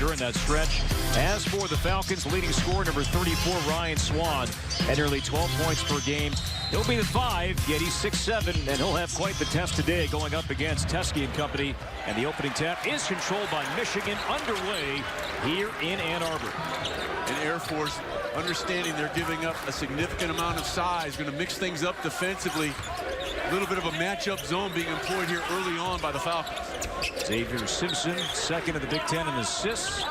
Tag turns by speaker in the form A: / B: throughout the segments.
A: during that stretch. As for the Falcons, leading scorer number 34, Ryan Swan, at nearly 12 points per game. He'll be the 5, yet he's 6'7", and he'll have quite the test today going up against Teskey and company. And the opening tap is controlled by Michigan, underway here in Ann Arbor.
B: And Air Force, understanding they're giving up a significant amount of size, going to mix things up defensively. A little bit of a matchup zone being employed here early on by the Falcons.
A: Xavier Simpson, second of the Big Ten in assists.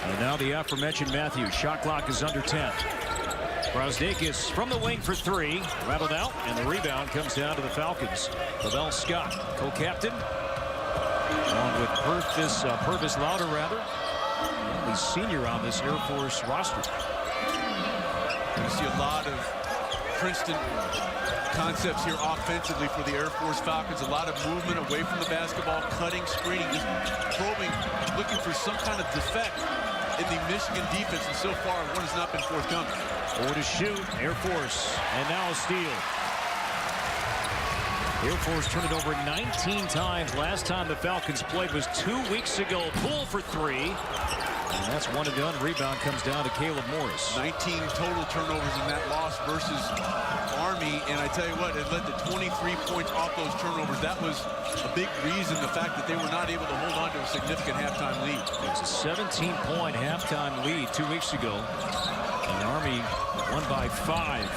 A: And now the aforementioned Matthews. Shot clock is under 10. Brazdeikis from the wing for 3. Rattled out, and the rebound comes down to the Falcons. Lavelle Scott, co-captain, along with Purvis Lauder, rather. The senior on this Air Force roster.
B: You see a lot of Princeton concepts here offensively for the Air Force Falcons. A lot of movement away from the basketball, cutting, screening, just probing, looking for some kind of defect in the Michigan defense, and so far one has not been forthcoming.
A: 4 to shoot, Air Force, and now a steal. Air Force turned it over 19 times. Last time the Falcons played was 2 weeks ago. Poole for 3. And that's one and done. Rebound comes down to Caleb Morris.
B: 19 total turnovers in that loss versus Army. And I tell you what, it led to 23 points off those turnovers. That was a big reason, the fact that they were not able to hold on to a significant halftime lead.
A: It was a 17-point halftime lead 2 weeks ago. And Army won by 5.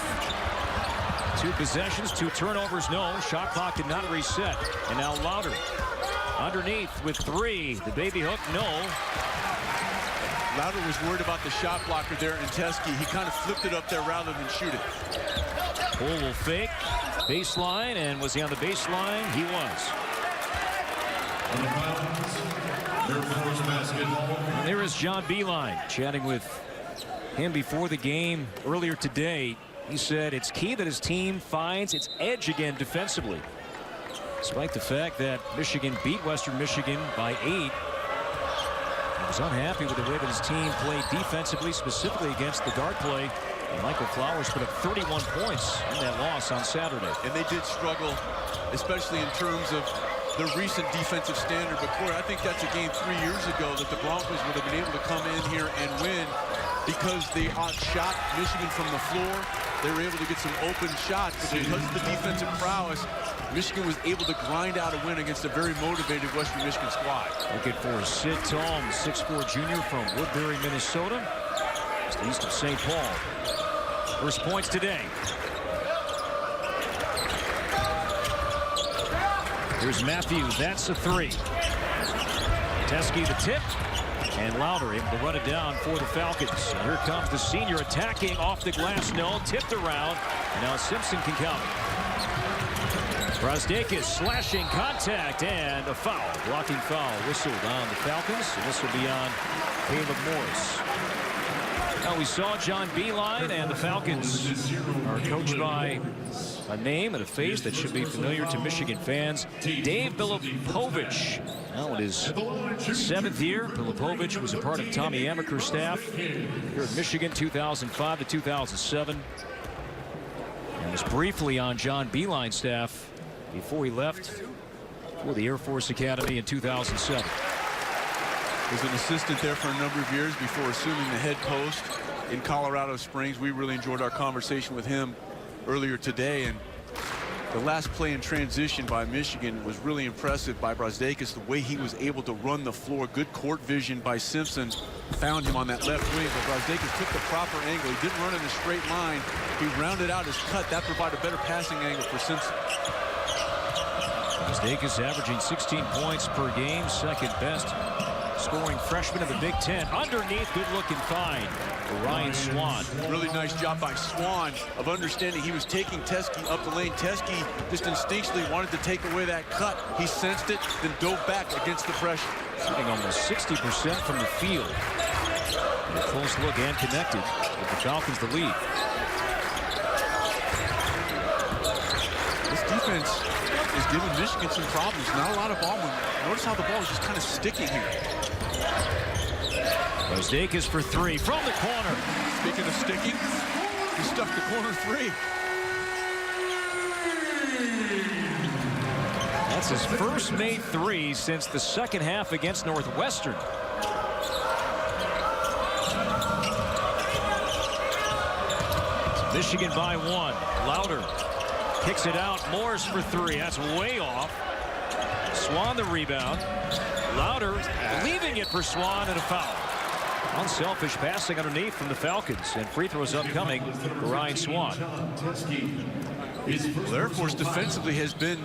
A: 2 possessions, 2 turnovers, no. Shot clock did not reset. And now Lauder underneath with 3. The baby hook, no.
B: Lauder was worried about the shot blocker there in Teskey. He kind of flipped it up there rather than shoot it.
A: Poole will fake. Baseline, and was he on the baseline? He was. And there is John Beilein chatting with him before the game earlier today. He said it's key that his team finds its edge again defensively. Despite the fact that Michigan beat Western Michigan by 8, he was unhappy with the way that his team played defensively, specifically against the guard play. And Michael Flowers put up 31 points in that loss on Saturday.
B: And they did struggle, especially in terms of the recent defensive standard. But Corey, I think that's a game 3 years ago that the Broncos would have been able to come in here and win because they outshot Michigan from the floor. They were able to get some open shots, but because of the defensive prowess, Michigan was able to grind out a win against a very motivated Western Michigan squad.
A: Looking for Sid Tom, 6'4" junior from Woodbury, Minnesota, just east of St. Paul. First points today. Here's Matthews, that's a 3. Teskey the tip, and Lauder able to run it down for the Falcons. And here comes the senior attacking off the glass, no, tipped around, and now Simpson can count it. Brazdeikis slashing contact, and a foul, blocking foul whistled on the Falcons, and this will be on Caleb Morris. Now we saw John Beilein, and the Falcons are coached by a name and a face that should be familiar to Michigan fans, Dave Filipovich. Now in his 7th year, Filipovich was a part of Tommy Amaker's staff here at Michigan, 2005 to 2007. And was briefly on John Beilein's staff before he left for the Air Force Academy in 2007.
B: Was an assistant there for a number of years before assuming the head post in Colorado Springs. We really enjoyed our conversation with him earlier today, and the last play in transition by Michigan was really impressive by Brazdeikis, the way he was able to run the floor. Good court vision by Simpson, found him on that left wing, but Brazdeikis took the proper angle. He didn't run in a straight line. He rounded out his cut. That provided a better passing angle for Simpson.
A: Brazdeikis averaging 16 points per game, second best scoring freshman of the Big Ten. Underneath, good-looking find for Ryan Swan.
B: Really nice job by Swan of understanding he was taking Teskey up the lane. Teskey just instinctually wanted to take away that cut. He sensed it, then dove back against the pressure.
A: Shooting almost 60% from the field. And a close look and connected with the Falcons the lead.
B: This defense is giving Michigan some problems. Not a lot of ball movement. Notice how the ball is just kind of sticking here.
A: Brazdeikis for 3 from the corner.
B: Speaking of sticking, he stuck the corner 3.
A: That's his first made 3 since the second half against Northwestern. Michigan by 1. Louder kicks it out. Morris for 3. That's way off. Swan the rebound. Louder leaving it for Swan, and a foul. Unselfish passing underneath from the Falcons, and free throws upcoming for Ryan Swan.
B: Well, Air Force defensively has been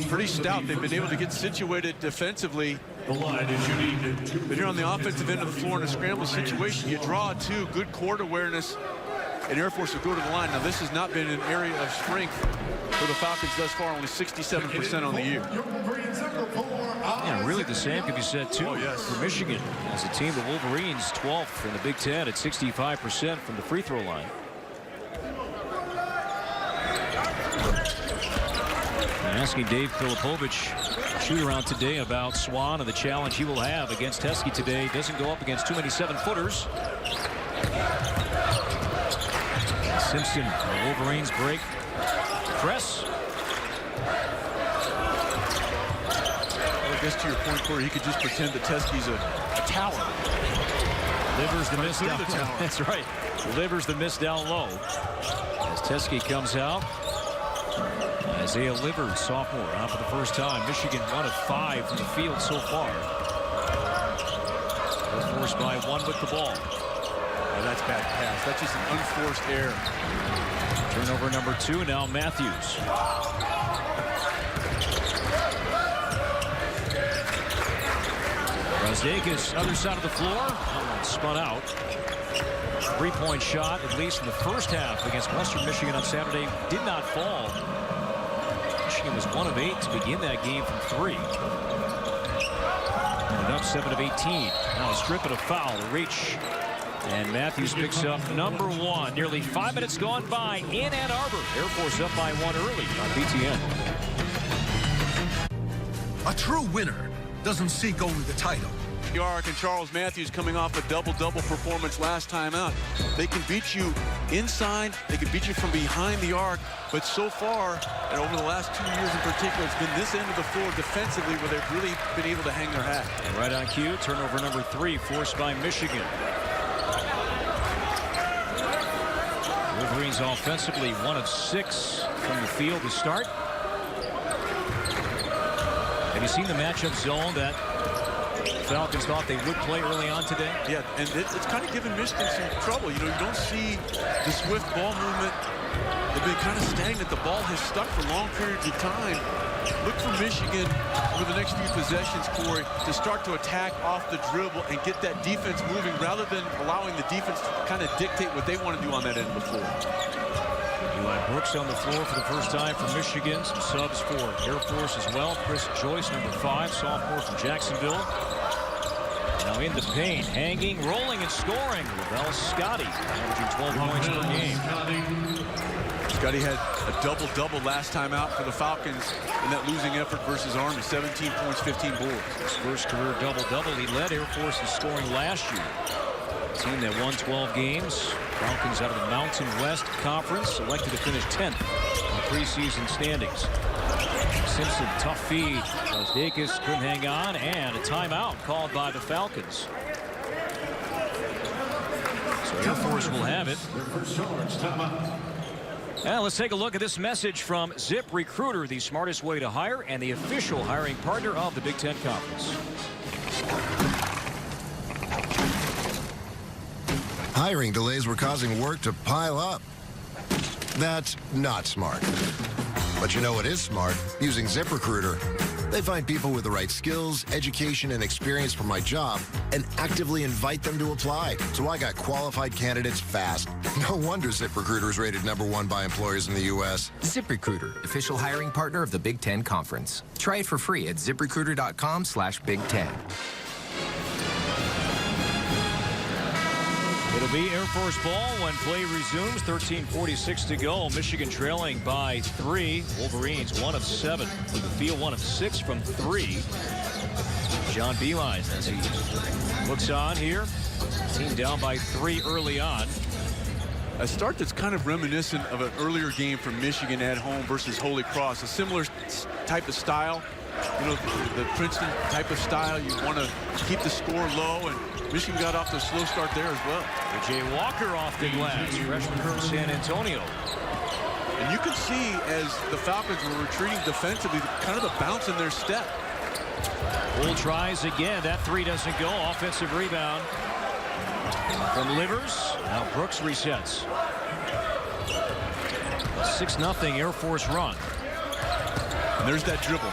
B: pretty stout. They've been able to get situated defensively. But here on the offensive end of the floor in a scramble situation, you draw a 2, good court awareness, and Air Force will go to the line. Now, this has not been an area of strength for the Falcons thus far, only 67% on the year.
A: Yeah, really the same could be said, too, for Michigan. As a team, the Wolverines 12th in the Big Ten at 65% from the free throw line. And asking Dave Filipovich, shoot-around today, about Swan and the challenge he will have against Teskey today. Doesn't go up against too many 7-footers. Simpson, the Wolverines break. Press.
B: I guess to your point, Corey, he could just pretend that Teskey's a tower.
A: Delivers the miss down. That's right. Delivers the miss down low. As Teskey comes out. Isaiah Livers, sophomore, out for the first time. Michigan 1 of 5 from the field so far. Air Force by 1 with the ball.
B: Oh, that's bad pass. That's just an unforced error.
A: Turnover number 2, now Matthews. Razdakis, other side of the floor. Spun out. 3-point shot, at least in the first half against Western Michigan on Saturday, did not fall. Michigan was 1 of 8 to begin that game from 3. And up 7 of 18. Now a strip and a foul, a reach. And Matthews picks up number 1. Nearly 5 minutes gone by in Ann Arbor. Air Force up by 1 early on BTN.
C: A true winner doesn't seek only the title.
B: Yark and Charles Matthews coming off a double-double performance last time out. They can beat you inside, they can beat you from behind the arc, but so far, and over the last 2 years in particular, it's been this end of the floor defensively where they've really been able to hang their hat.
A: And right on cue, turnover number 3 forced by Michigan. Wolverines offensively 1 of 6 from the field to start. Have you seen the matchup zone that Falcons thought they would play early on today?
B: Yeah, and it's kind of given Michigan some trouble. You know, you don't see the swift ball movement. They've been kind of stagnant. The ball has stuck for long periods of time. Look for Michigan over the next few possessions, Corey, to start to attack off the dribble and get that defense moving rather than allowing the defense to kind of dictate what they want to do on that end of the floor.
A: Eli Brooks on the floor for the first time for Michigan. Some subs for Air Force as well. Chris Joyce, number 5, sophomore from Jacksonville. Now in the paint, hanging, rolling, and scoring. Lavelle Scotty, averaging 12 points per game.
B: Scotty had a double-double last time out for the Falcons in that losing effort versus Army. 17 points, 15 boards.
A: His first career double-double. He led Air Force in scoring last year. A team that won 12 games. Falcons out of the Mountain West Conference, selected to finish 10th in the preseason standings. Simpson, tough feed. Razdakis couldn't hang on, and a timeout called by the Falcons. So Air Force will have it. Now let's take a look at this message from ZipRecruiter, the smartest way to hire and the official hiring partner of the Big Ten Conference.
D: Hiring delays were causing work to pile up. That's not smart. But you know what is smart? Using ZipRecruiter. They find people with the right skills, education, and experience for my job and actively invite them to apply. So I got qualified candidates fast. No wonder ZipRecruiter is rated #1 by employers in the U.S.
E: ZipRecruiter, official hiring partner of the Big Ten Conference. Try it for free at ZipRecruiter.com/Big10.
A: It'll be Air Force ball when play resumes. 13:46 to go. Michigan trailing by 3. Wolverines 1 of 7 from the field, 1 of 6 from 3. John Beilein as he looks on here. Team down by 3 early on.
B: A start that's kind of reminiscent of an earlier game from Michigan at home versus Holy Cross. A similar type of style. you know, the Princeton type of style. You want to keep the score low, and Michigan got off to a slow start there as well.
A: Jay Walker off the glass, freshman from San Antonio.
B: And you can see as the Falcons were retreating defensively, kind of a bounce in their step.
A: Bull tries again. That three doesn't go. Offensive rebound from Livers. Now Brooks resets. 6-0 Air Force run.
B: And there's that dribble.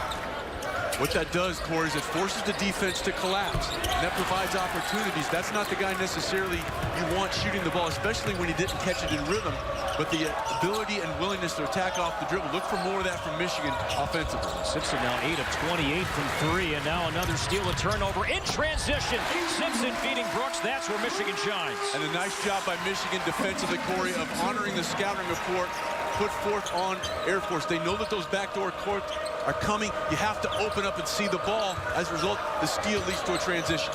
B: What that does, Corey, is it forces the defense to collapse. And that provides opportunities. That's not the guy necessarily you want shooting the ball, especially when he didn't catch it in rhythm. But the ability and willingness to attack off the dribble. Look for more of that from Michigan offensively.
A: Simpson now 8 of 28 from 3, and now another steal, a turnover in transition. Simpson feeding Brooks. That's where Michigan shines.
B: And a nice job by Michigan defensively, Corey, of honoring the scouting report put forth on Air Force. They know that those backdoor courts are coming. You have to open up and see the ball. As a result, the steal leads to a transition.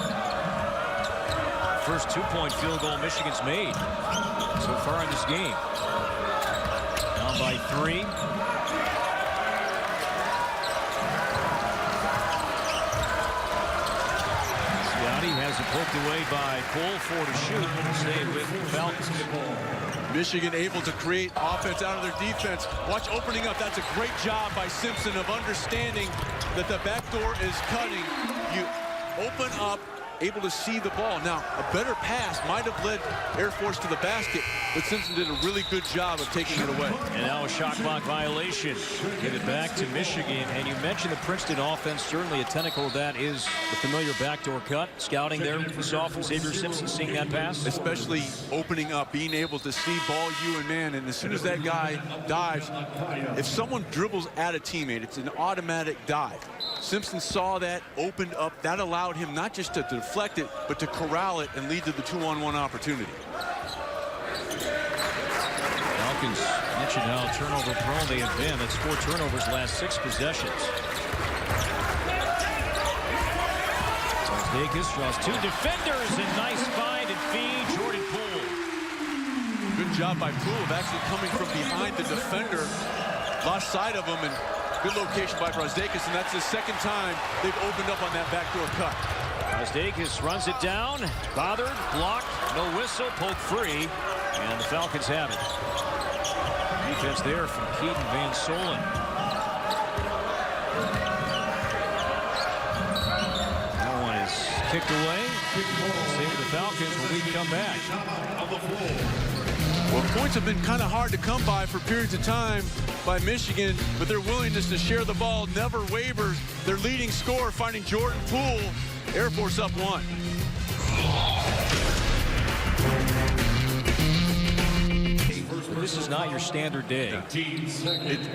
A: First two-point field goal Michigan's made so far in this game. Down by 3. Scotty has it poked away by Cole. 4 to shoot. Stay with the Falcons.
B: Michigan able to create offense out of their defense. Watch opening up. That's a great job by Simpson of understanding that the back door is cutting. You open up, able to see the ball. Now, a better pass might have led Air Force to the basket, but Simpson did a really good job of taking it away.
A: And now a shot clock violation. Give it back to Michigan. And you mentioned the Princeton offense. Certainly a tentacle of that is the familiar backdoor cut. Scouting there we saw from Xavier Simpson, seeing that pass.
B: Especially opening up, being able to see ball you and man. And as soon as that guy dives, if someone dribbles at a teammate, it's an automatic dive. Simpson saw that, opened up. That allowed him not just to deflect it, but to corral it and lead to the 2-on-1 opportunity.
A: Falcons mentioned how turnover prone they have been. That's 4 turnovers last 6 possessions. Dacus draws 2 defenders, and nice find and feed. Jordan Poole.
B: Good job by Poole of actually coming from behind the defender. Lost sight of him, and good location by Brazdeikis, and that's the second time they've opened up on that backdoor cut.
A: Brazdeikis runs it down, bothered, blocked, no whistle, poke free, and the Falcons have it. Defense there from Keaton Van Solen. That one is kicked away. Save the Falcons when we come back.
B: Well, points have been kind of hard to come by for periods of time by Michigan, but their willingness to share the ball never wavers. Their leading scorer finding Jordan Poole. Air Force up 1.
A: This is not your standard day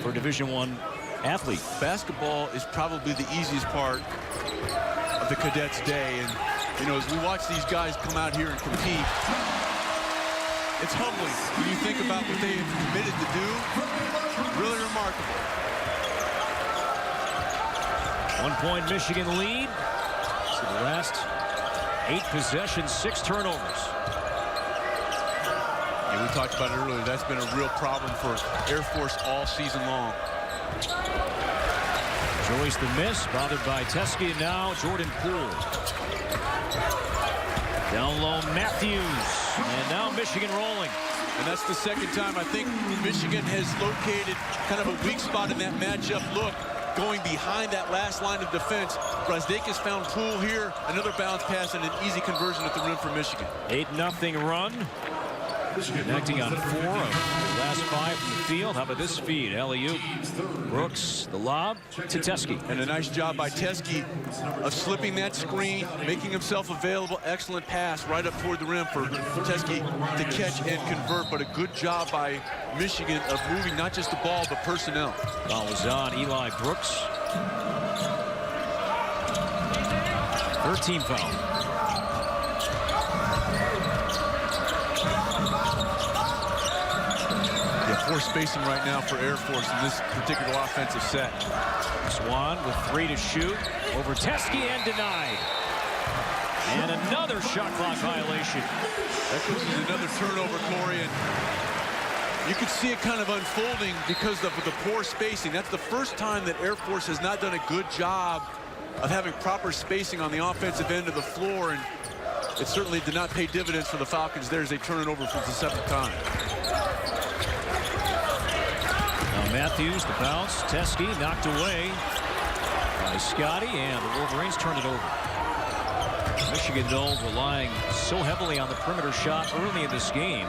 A: for Division I athlete.
B: Basketball is probably the easiest part of the cadets' day, and you know, as we watch these guys come out here and compete, it's humbling when you think about what they have committed to do. Really remarkable.
A: 1-point Michigan lead. So the last 8 possessions, 6 turnovers.
B: Yeah, we talked about it earlier. That's been a real problem for Air Force all season long.
A: Joyce the miss, bothered by Teskey, and now Jordan Poole. Down low, Matthews. And now Michigan rolling.
B: And that's the second time I think Michigan has located kind of a weak spot in that matchup look, going behind that last line of defense. Brazdeikis found Poole here. Another bounce pass and an easy conversion at the rim for Michigan.
A: 8-0 run. Connecting on 4 of the last 5 from the field. How about this feed? Alley-oop. Brooks, the lob to Teskey.
B: And a nice job by Teskey of slipping that screen, making himself available. Excellent pass right up toward the rim for Teskey to catch and convert. But a good job by Michigan of moving not just the ball, but personnel.
A: Foul was on Eli Brooks. 13 foul.
B: Poor spacing right now for Air Force in this particular offensive set.
A: Swan with 3 to shoot. Over Teskey and denied. And another shot clock violation.
B: That causes another turnover, Corey. And You could see it kind of unfolding because of the poor spacing. That's the first time that Air Force has not done a good job of having proper spacing on the offensive end of the floor, and it certainly did not pay dividends for the Falcons there as they turn it over for the 7th time.
A: Now Matthews, the bounce. Teskey knocked away by Scotty, and the Wolverines turn it over. Michigan, though, relying so heavily on the perimeter shot early in this game.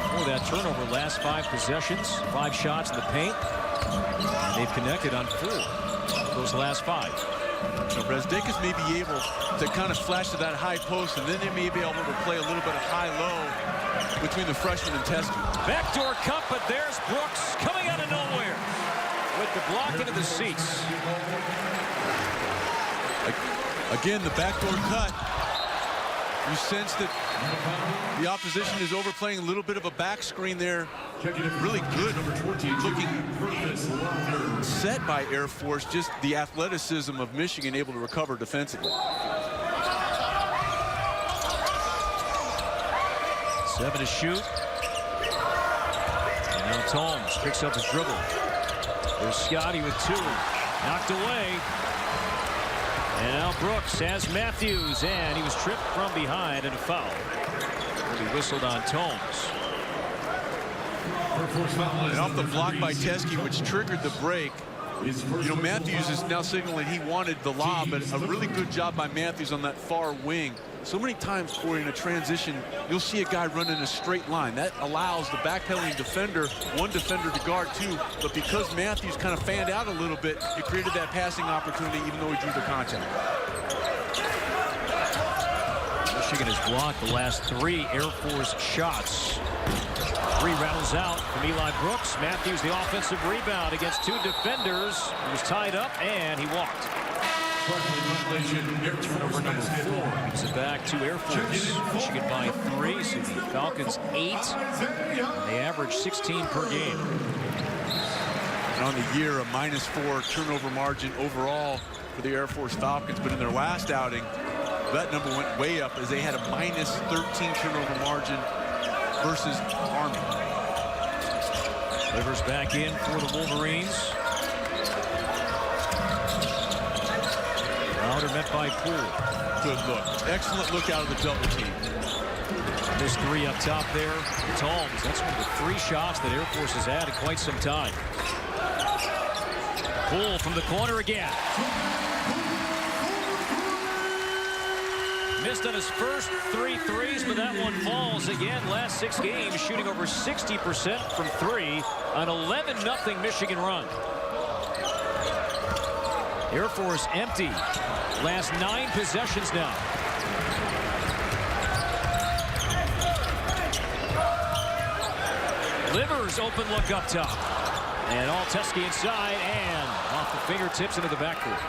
A: Before that turnover, last 5 possessions, 5 shots in the paint. And they've connected on 4 of those last 5.
B: So Brasdeikis may be able to kind of flash to that high post, and then they may be able to play a little bit of high-low between the freshman and Teskey.
A: Backdoor cut, but there's Brooks coming out of nowhere with the block into the seats.
B: Again, the backdoor cut. You sense that the opposition is overplaying a little bit of a back screen there. Really good looking set by Air Force. Just the athleticism of Michigan able to recover defensively.
A: 7 to shoot. And now Tomes picks up his dribble. There's Scotty with 2. Knocked away. And now Brooks has Matthews, and he was tripped from behind and a foul. Will be whistled on Tomes.
B: And off the block by Teskey, which triggered the break. You know, Matthews is now signaling he wanted the lob, but a really good job by Matthews on that far wing. So many times, Corey, in a transition, you'll see a guy run in a straight line. That allows the backpedaling defender, one defender to guard 2. But because Matthews kind of fanned out a little bit, it created that passing opportunity, even though he drew the contact.
A: Michigan has blocked the last 3 Air Force shots. 3 rattles out from Eli Brooks. Matthews, the offensive rebound against 2 defenders. He was tied up, and he walked. Turnover number 4 gives it back to Air Force. Michigan by 3, so the Falcons 8. And they average 16 per game.
B: And on the year, a -4 turnover margin overall for the Air Force Falcons. But in their last outing, that number went way up as they had a -13 turnover margin versus Army.
A: Livers back in for the Wolverines. Crowder met by Poole.
B: Good look. Excellent look out of the double team.
A: There's 3 up top there. Tomes, that's one of the 3 shots that Air Force has had in quite some time. Poole from the corner again. Missed on his first 3 threes, but that one falls again. Last 6 games, shooting over 60% from 3. An 11-0 Michigan run. Air Force empty. Last 9 possessions now. Livers open look up top. And all Teskey inside and off the fingertips into the backcourt.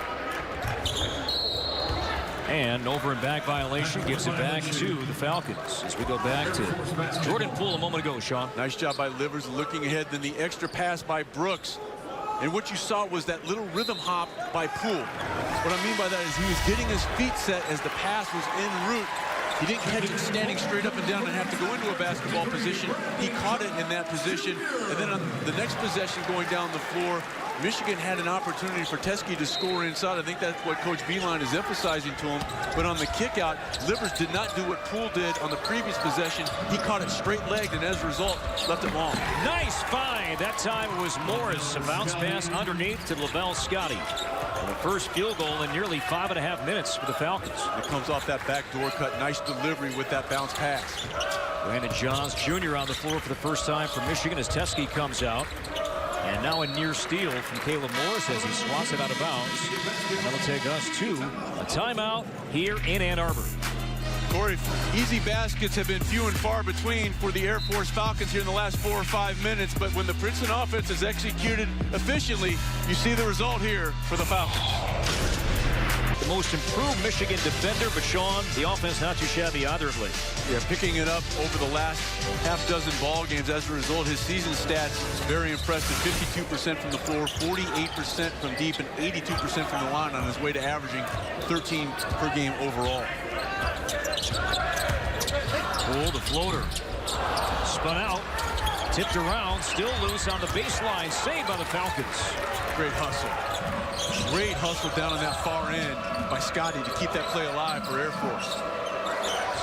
A: And over and back violation gives it back to the Falcons as we go back to Jordan Poole a moment ago, Sean.
B: Nice job by Livers looking ahead, then the extra pass by Brooks. And what you saw was that little rhythm hop by Poole. What I mean by that is he was getting his feet set as the pass was en route. He didn't catch it standing straight up and down and have to go into a basketball position. He caught it in that position. And then on the next possession going down the floor, Michigan had an opportunity for Teskey to score inside. I think that's what Coach Beilein is emphasizing to him. But on the kick out, Livers did not do what Poole did on the previous possession. He caught it straight-legged and as a result, left it long.
A: Nice find. That time it was Morris. A bounce pass underneath to Lavelle Scotty. And the first field goal in nearly 5.5 minutes for the Falcons.
B: It comes off that backdoor cut. Nice delivery with that bounce pass.
A: Brandon Johns Jr. on the floor for the first time for Michigan as Teskey comes out. And now a near steal from Caleb Morris as he swats it out of bounds. And that'll take us to a timeout here in Ann Arbor.
B: Corey, easy baskets have been few and far between for the Air Force Falcons here in the last 4 or 5 minutes. But when the Princeton offense is executed efficiently, you see the result here for the Falcons.
A: The most improved Michigan defender, but Sean, the offense not too shabby either of late.
B: Yeah, picking it up over the last half-dozen ball games. As a result, his season stats very impressive. 52% from the floor, 48% from deep, and 82% from the line on his way to averaging 13 per game overall.
A: Poole, the floater. Spun out. Tipped around, still loose on the baseline. Saved by the Falcons.
B: Great hustle. Great hustle down on that far end by Scotty to keep that play alive for Air Force.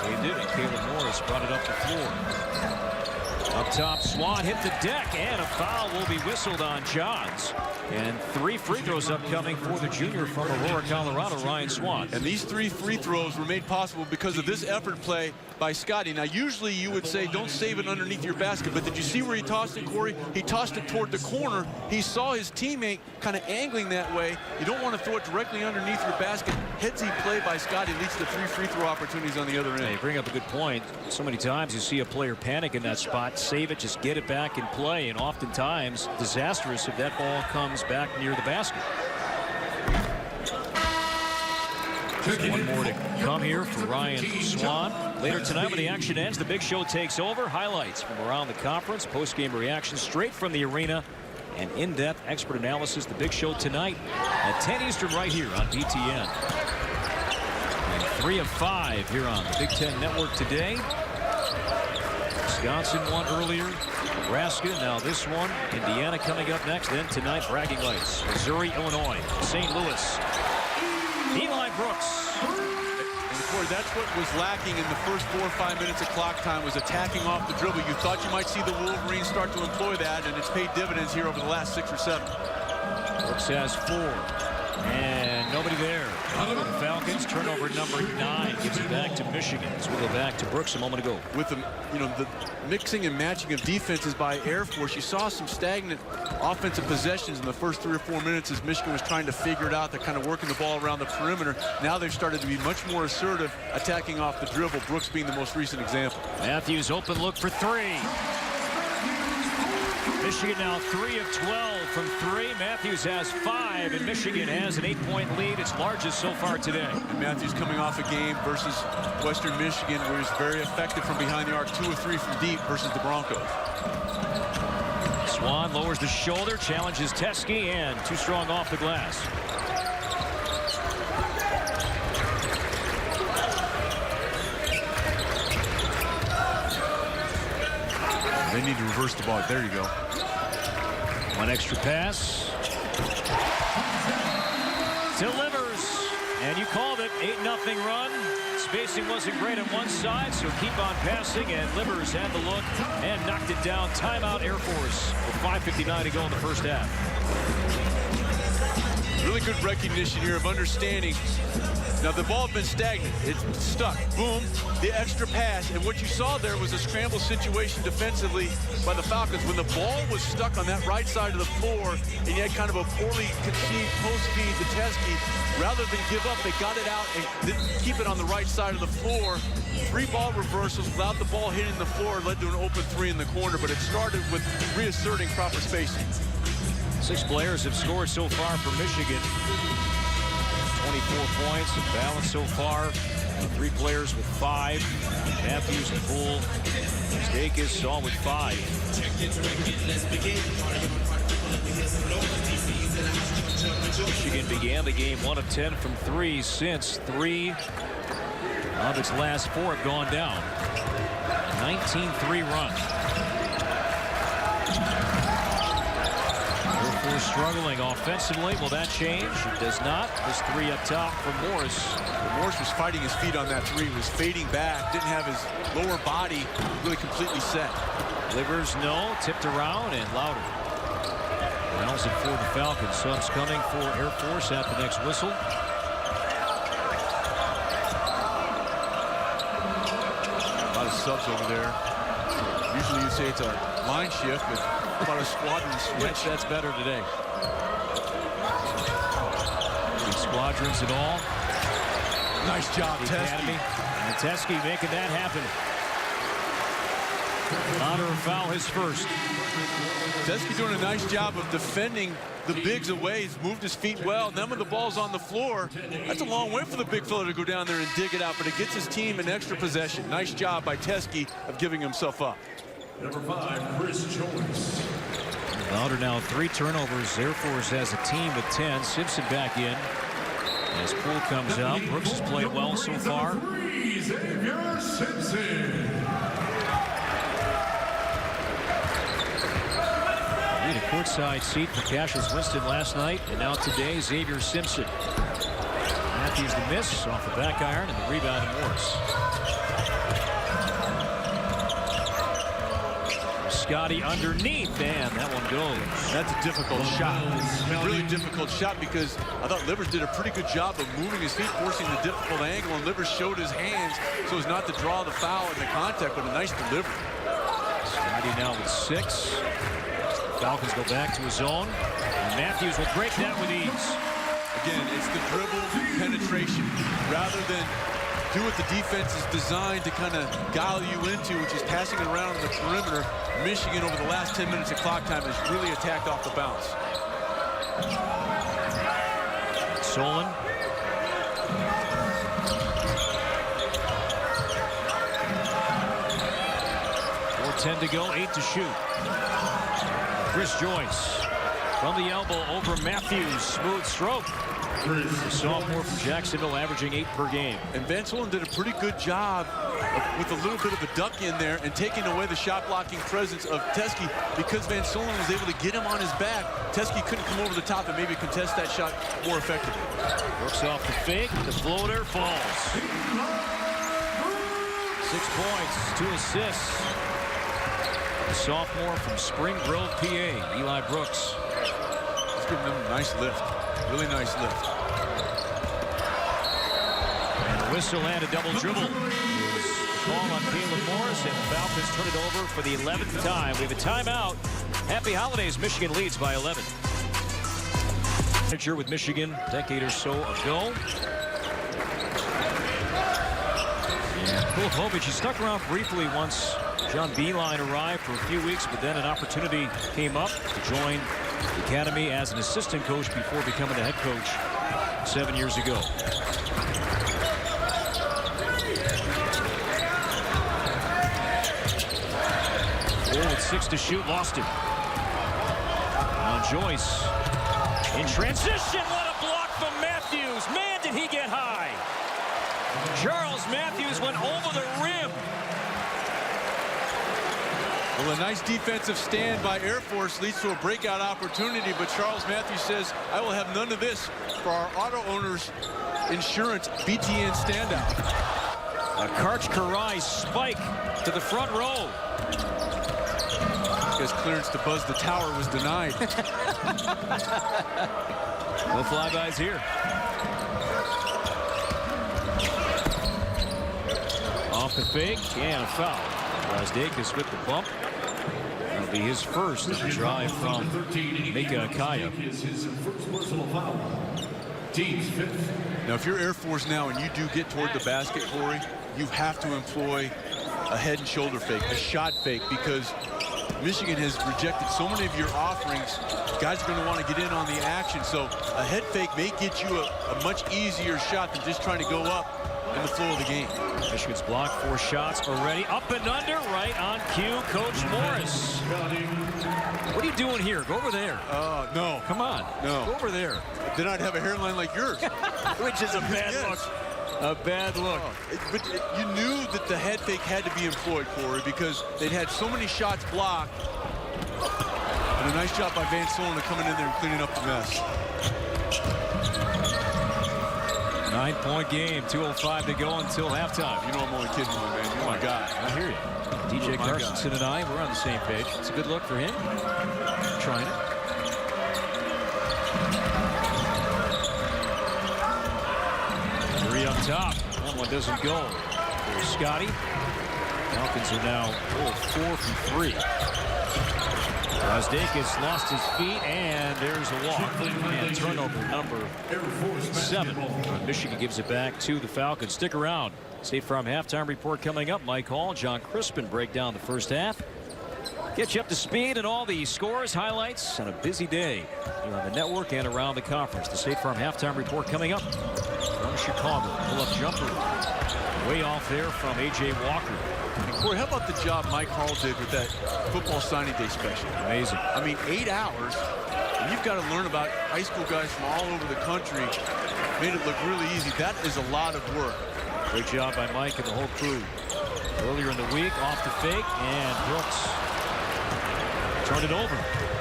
A: So he did it. Caleb Morris brought it up the floor. Up top, Swan hit the deck, and a foul will be whistled on Johns. And 3 free throws upcoming for the junior from Aurora, Colorado, Ryan Swan.
B: And these 3 free throws were made possible because of this effort play by Scotty. Now, usually you would say don't save it underneath your basket, but did you see where he tossed it, Corey? He tossed it toward the corner. He saw his teammate kind of angling that way. You don't want to throw it directly underneath your basket. Headsy play by Scotty leads to 3 free throw opportunities on the other end.
A: Yeah, you bring up a good point. So many times you see a player panic in that spot, save it, just get it back in play, and oftentimes disastrous if that ball comes back near the basket. One more to come here for Ryan Swan. Later tonight when the action ends, the Big Show takes over. Highlights from around the conference, post-game reaction straight from the arena, and in-depth expert analysis. The Big Show tonight at 10 Eastern right here on BTN. And 3 of 5 here on the Big Ten Network today. Wisconsin won earlier. Nebraska, now this one. Indiana coming up next. Then tonight, bragging rights. Missouri, Illinois, St. Louis. Eli Brooks.
B: And Corey, that's what was lacking in the first 4 or 5 minutes of clock time, was attacking off the dribble. You thought you might see the Wolverines start to employ that, and it's paid dividends here over the last 6 or 7.
A: Brooks has 4. And nobody there. For the Falcons, turnover number 9 gives it back to Michigan. As we go back to Brooks a moment ago.
B: With the, the mixing and matching of defenses by Air Force, you saw some stagnant offensive possessions in the first 3 or 4 minutes as Michigan was trying to figure it out. They're kind of working the ball around the perimeter. Now they've started to be much more assertive, attacking off the dribble. Brooks being the most recent example.
A: Matthews open look for 3. Michigan now 3 of 12 from 3. Matthews has 5, and Michigan has an 8-point lead, its largest so far today.
B: And Matthews coming off a game versus Western Michigan where he's very effective from behind the arc, 2 of 3 from deep versus the Broncos.
A: Swan lowers the shoulder, challenges Teskey, and too strong off the glass.
B: They need to reverse the ball. There you go.
A: One extra pass. Delivers. And you called it. 8-0 run. Spacing wasn't great on one side, so keep on passing. And Livers had the look and knocked it down. Timeout Air Force with 5:59 to go in the first half.
B: Really good recognition here of understanding. Now the ball had been stagnant. It's stuck. Boom. The extra pass. And what you saw there was a scramble situation defensively by the Falcons. When the ball was stuck on that right side of the floor and you had kind of a poorly conceived post feed to Teskey, rather than give up, they got it out and didn't keep it on the right side of the floor. 3 ball reversals without the ball hitting the floor led to an open 3 in the corner, but it started with reasserting proper spacing.
A: 6 players have scored so far for Michigan. 24 points and balance so far. 3 players with 5. Matthews and Poole. Stakis all with 5. Michigan began the game 1 of 10 from 3 since 3 of its last 4 have gone down. 19-3 run. Struggling offensively. Will that change? It does not. This 3 up top from Morris.
B: Morris was fighting his feet on that 3. Was fading back. Didn't have his lower body really completely set.
A: Livers no. Tipped around and louder. Rounds it for the Falcons. Subs coming for Air Force at the next whistle.
B: A lot of subs over there. Usually you'd say it's a line shift, but about a squadron switch.
A: That's better today. 3 squadrons and all.
B: Nice job, Teskey.
A: And Teskey making that happen. Honor a foul, his first.
B: Teskey doing a nice job of defending the bigs away. He's moved his feet well. And then when the ball's on the floor, that's a long way for the big fella to go down there and dig it out, but it gets his team an extra possession. Nice job by Teskey of giving himself up.
F: Number 5, Chris Jones.
A: Louder now 3 turnovers. Air Force has a team with 10. Simpson back in. As Poole comes out, Brooks has played well so far. courtside seat for Cassius Winston last night, and now today Xavier Simpson. Matthews the miss off the back iron, and the rebound to Morris. Scotty underneath, and that one goes.
B: That's a difficult shot. Really difficult shot because I thought Livers did a pretty good job of moving his feet, forcing the difficult angle, and Livers showed his hands so as not to draw the foul in the contact, but a nice delivery.
A: Scotty now with 6. Falcons go back to his zone, and Matthews will break that with ease.
B: Again, it's the dribble penetration rather than do what the defense is designed to kind of guile you into, which is passing it around on the perimeter. Michigan, over the last 10 minutes of clock time, has really attacked off the bounce.
A: Solon. 4:10 to go, 8 to shoot. Chris Joyce from the elbow over Matthews. Smooth stroke. The sophomore from Jacksonville, averaging 8 per game.
B: And Van Solon did a pretty good job with a little bit of a duck in there and taking away the shot blocking presence of Teske, because Van Solon was able to get him on his back. Teske couldn't come over the top and maybe contest that shot more effectively.
A: Works off the fake. The floater falls. 6 points, 2 assists. The sophomore from Spring Grove, PA, Eli Brooks.
B: He's giving them a nice lift. Really nice lift.
A: And a whistle and a double dribble. It was the call on Caleb Morris, and the Falcons turn it over for the 11th time. We have a timeout. Happy holidays. Michigan leads by 11. Manager with Michigan a decade or so ago. And Popovich, he stuck around briefly once John Beilein arrived for a few weeks, but then an opportunity came up to join the academy as an assistant coach before becoming the head coach 7 years ago. Bull with 6 to shoot, lost it. Now Joyce in transition. What a block from Matthews. Man, did he get high. Charles Matthews went over the rim.
B: Well, a nice defensive stand by Air Force leads to a breakout opportunity, but Charles Matthews says, I will have none of this for our auto owners insurance BTN standout.
A: A Karch Karai spike to the front row.
B: His clearance to buzz the tower was denied.
A: No flybys here. Off the fake and a foul. Razdakis with the bump. That'll be his first drive from Mika Akaya.
B: Now, if you're Air Force now and you do get toward the basket, Corey, you have to employ a head and shoulder fake, a shot fake, because Michigan has rejected so many of your offerings. Guys are going to want to get in on the action, so a head fake may get you a much easier shot than just trying to go up in the flow of the game.
A: Michigan's blocked 4 shots already. Up and under, right on cue, Coach Morris. What are you doing here? Go over there.
B: No.
A: Come on.
B: No.
A: Go over there.
B: Then I'd have a hairline like yours.
A: Which is a bad look. A bad look.
B: But you knew that the head fake had to be employed, Corey, because they'd had so many shots blocked. And a nice job by Van Solon coming in there and cleaning up the mess.
A: 9-point game, 2:05 to go until halftime.
B: You know I'm only kidding you, man. You're my guy.
A: I hear you. DJ Carsonson and I, we're on the same page. It's a good look for him. Trying it. Three up top. That one doesn't go. There's Scotty. Falcons are now 4 from 3. Razdakis lost his feet, and there's a walk. And turnover number 7. Michigan gives it back to the Falcons. Stick around. State Farm halftime report coming up. Mike Hall, John Crispin break down the first half. Get you up to speed and all the scores, highlights on a busy day here on the network and around the conference. The State Farm halftime report coming up from Chicago. Pull-up jumper way off there from A.J. Walker.
B: And Corey, how about the job Mike Hall did with that football signing day special?
A: Amazing.
B: I mean, 8 hours, and you've got to learn about high school guys from all over the country. Made it look really easy. That is a lot of work.
A: Great job by Mike and the whole crew. Earlier in the week, off the fake, and Brooks turned it over.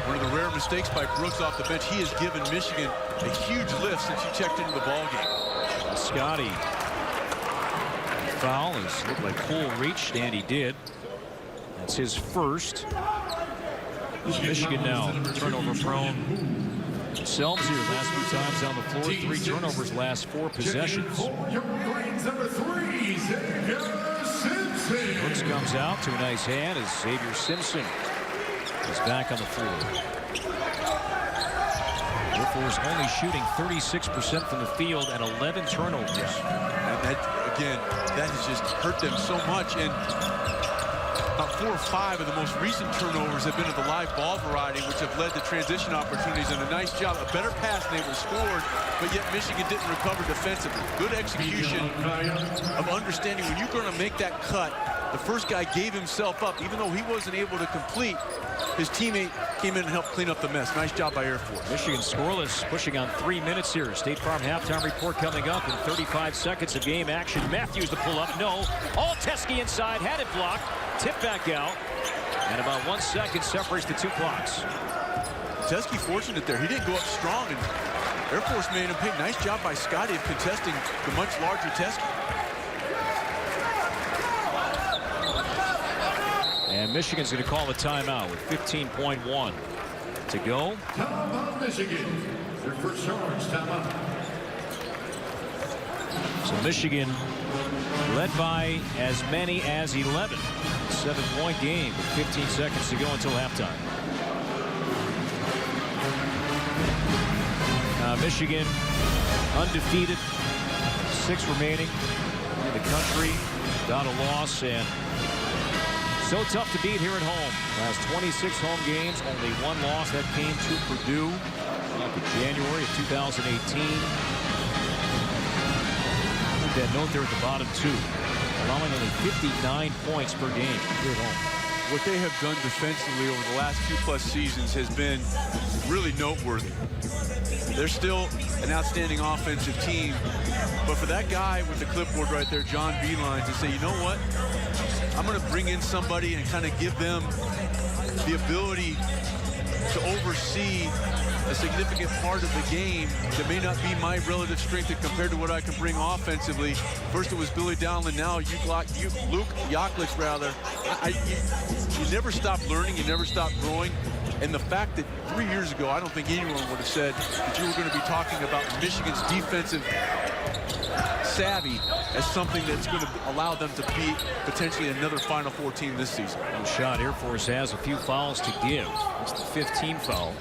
B: One of the rare mistakes by Brooks off the bench. He has given Michigan a huge lift since he checked into the ballgame.
A: Scotty. Foul has looked like Poole reached, and he did. That's his first. Michigan now turnover prone. Selms here last few times on the floor. 3 turnovers last 4 possessions. Brooks comes out to a nice hand as Xavier Simpson is back on the floor. Air Force only shooting 36% from the field and 11 turnovers.
B: And that, again, that has just hurt them so much. And about 4 or 5 of the most recent turnovers have been of the live ball variety, which have led to transition opportunities. And a nice job, a better pass than they were scored, but yet Michigan didn't recover defensively. Good execution of understanding when you're going to make that cut. The first guy gave himself up, even though he wasn't able to complete. His teammate came in and helped clean up the mess. Nice job by Air Force.
A: Michigan scoreless, pushing on 3 minutes here. State Farm halftime report coming up in 35 seconds of game action. Matthews to pull up, no. All Teskey inside, had it blocked. Tip back out. And about 1 second separates the 2 clocks.
B: Teskey fortunate there. He didn't go up strong, and Air Force made him pay. Nice job by Scotty of contesting the much larger Teskey.
A: And Michigan's going to call a timeout with 15.1 to go.
F: Timeout, Michigan. Your first charge, timeout.
A: So Michigan led by as many as 11. 7-point game with 15 seconds to go until halftime. Michigan undefeated, 6 remaining in the country, without a loss, and so tough to beat here at home. Last 26 home games, only 1 loss. That came to Purdue back in January of 2018. That note there at the bottom 2, allowing only 59 points per game here at home.
B: What they have done defensively over the last 2+ seasons has been really noteworthy. They're still an outstanding offensive team, but for that guy with the clipboard right there, John Beilein, to say, you know what, I'm going to bring in somebody and kind of give them the ability to oversee a significant part of the game that may not be my relative strength compared to what I can bring offensively. First it was Billy Dowland, now Luke Yaklich, rather. You never stop learning, you never stop growing. And the fact that 3 years ago, I don't think anyone would have said that you were going to be talking about Michigan's defensive savvy as something that's going to allow them to beat potentially another Final Four team this season.
A: No shot. Air Force has a few fouls to give. It's the 15th foul.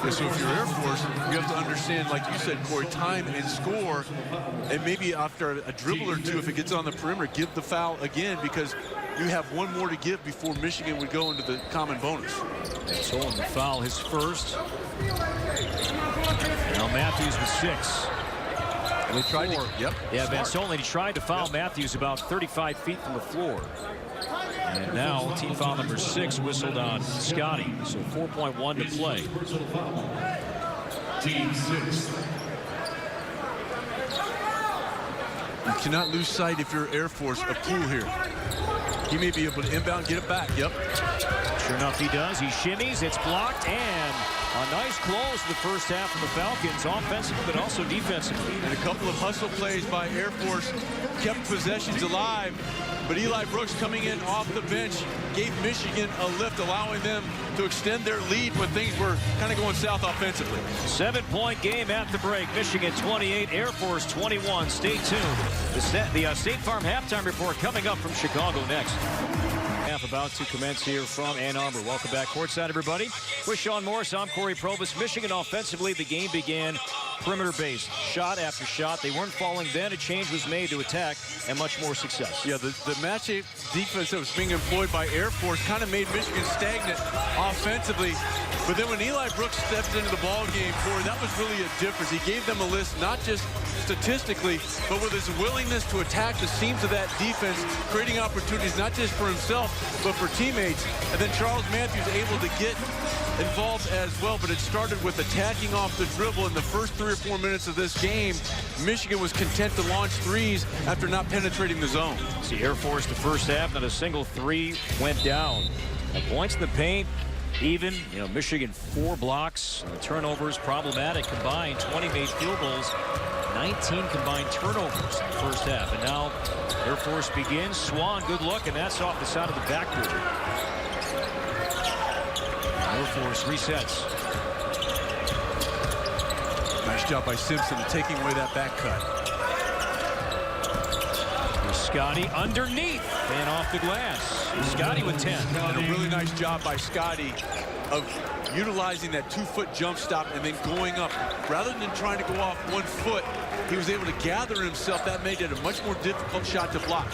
B: Yeah, so if you're Air Force, you have to understand, like you said, Corey, time and score, and maybe after a dribble or 2, if it gets on the perimeter, give the foul again, because you have 1 more to give before Michigan would go into the common bonus.
A: So on the foul, his first. Now Matthews with 6.
B: And they tried to,
A: Yeah, Van Solon, he tried to foul Matthews about 35 feet from the floor. And now team foul number 6 whistled on Scotty. So 4.1 to play.
F: Team 6.
B: You cannot lose sight, if you're Air Force, of Poole here. He may be able to inbound, get it back. Yep.
A: Sure enough, he does. He shimmies. It's blocked, and a nice close to the first half from the Falcons, offensively, but also defensively.
B: And a couple of hustle plays by Air Force kept possessions alive. But Eli Brooks, coming in off the bench, gave Michigan a lift, allowing them to extend their lead when things were kind of going south offensively.
A: 7-point game at the break. Michigan 28, Air Force 21. Stay tuned. The State Farm halftime report coming up from Chicago next. Half about to commence here from Ann Arbor. Welcome back courtside, everybody. With Sean Morris, I'm Corey Probus. Michigan offensively, the game began perimeter-based, shot after shot. They weren't falling then. A change was made to attack, and much more success.
B: Yeah, the match defense that was being employed by Air Force kind of made Michigan stagnant offensively. But then when Eli Brooks stepped into the ball game, Corey, that was really a difference. He gave them a list, not just statistically, but with his willingness to attack the seams of that defense, creating opportunities not just for himself, but for teammates. And then Charles Matthews able to get involved as well, but it started with attacking off the dribble in the first 3 or 4 minutes of this game. Michigan was content to launch threes after not penetrating the zone.
A: See, Air Force the first half, not a single 3 went down. And points in the paint, even. You know, Michigan 4 blocks. The turnovers problematic combined. 20 made field goals. 19 combined turnovers in the first half. And now Air Force begins. Swan, good look, and that's off the side of the backboard. Air Force resets.
B: Nice job by Simpson taking away that back cut.
A: Scotty underneath and off the glass. Scotty with 10.
B: And a really nice job by Scotty of utilizing that 2-foot jump stop and then going up. Rather than trying to go off 1 foot, he was able to gather himself. That made it a much more difficult shot to block.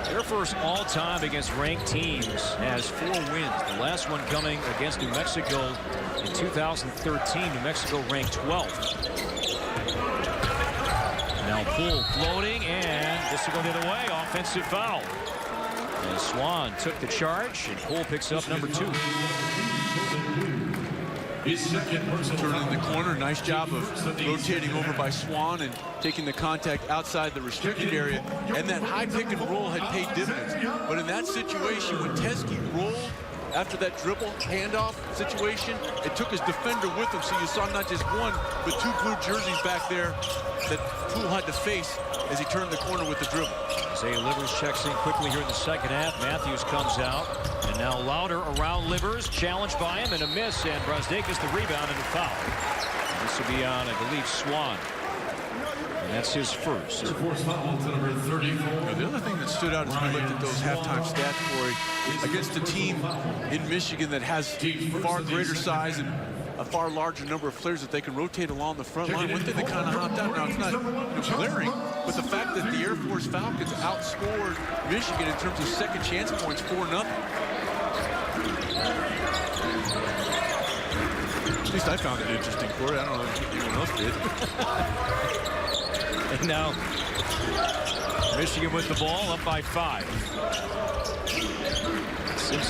A: Air Force all-time against ranked teams has 4 wins. The last one coming against New Mexico in 2013. New Mexico ranked 12th. Now Poole floating, and this will go the other way. Offensive foul. And Swan took the charge, and Poole picks up number 2.
B: Turning the corner, nice job of rotating over by Swan and taking the contact outside the restricted area. And that high pick and roll had paid dividends. But in that situation, when Teske rolled after that dribble handoff situation, it took his defender with him. So you saw not just one, but 2 blue jerseys back there that Poole had to face as he turned the corner with the dribble.
A: Isaiah Livers checks in quickly here in the second half. Matthews comes out, and now Louder around Livers, challenged by him, and a miss, and Brasdeikis the rebound and a foul. And this will be on, I believe, Swan. And that's his first.
B: Now, the other thing that stood out as we looked at those halftime stats, Corey, against a team in Michigan that has far greater size and a far larger number of players that they can rotate along the front line. One thing that kind of hopped out, now it's not glaring, but the fact that the Air Force Falcons outscored Michigan in terms of second chance points 4-0. At least I found it interesting, Corey. I don't know if anyone else did.
A: And now Michigan with the ball, up by 5.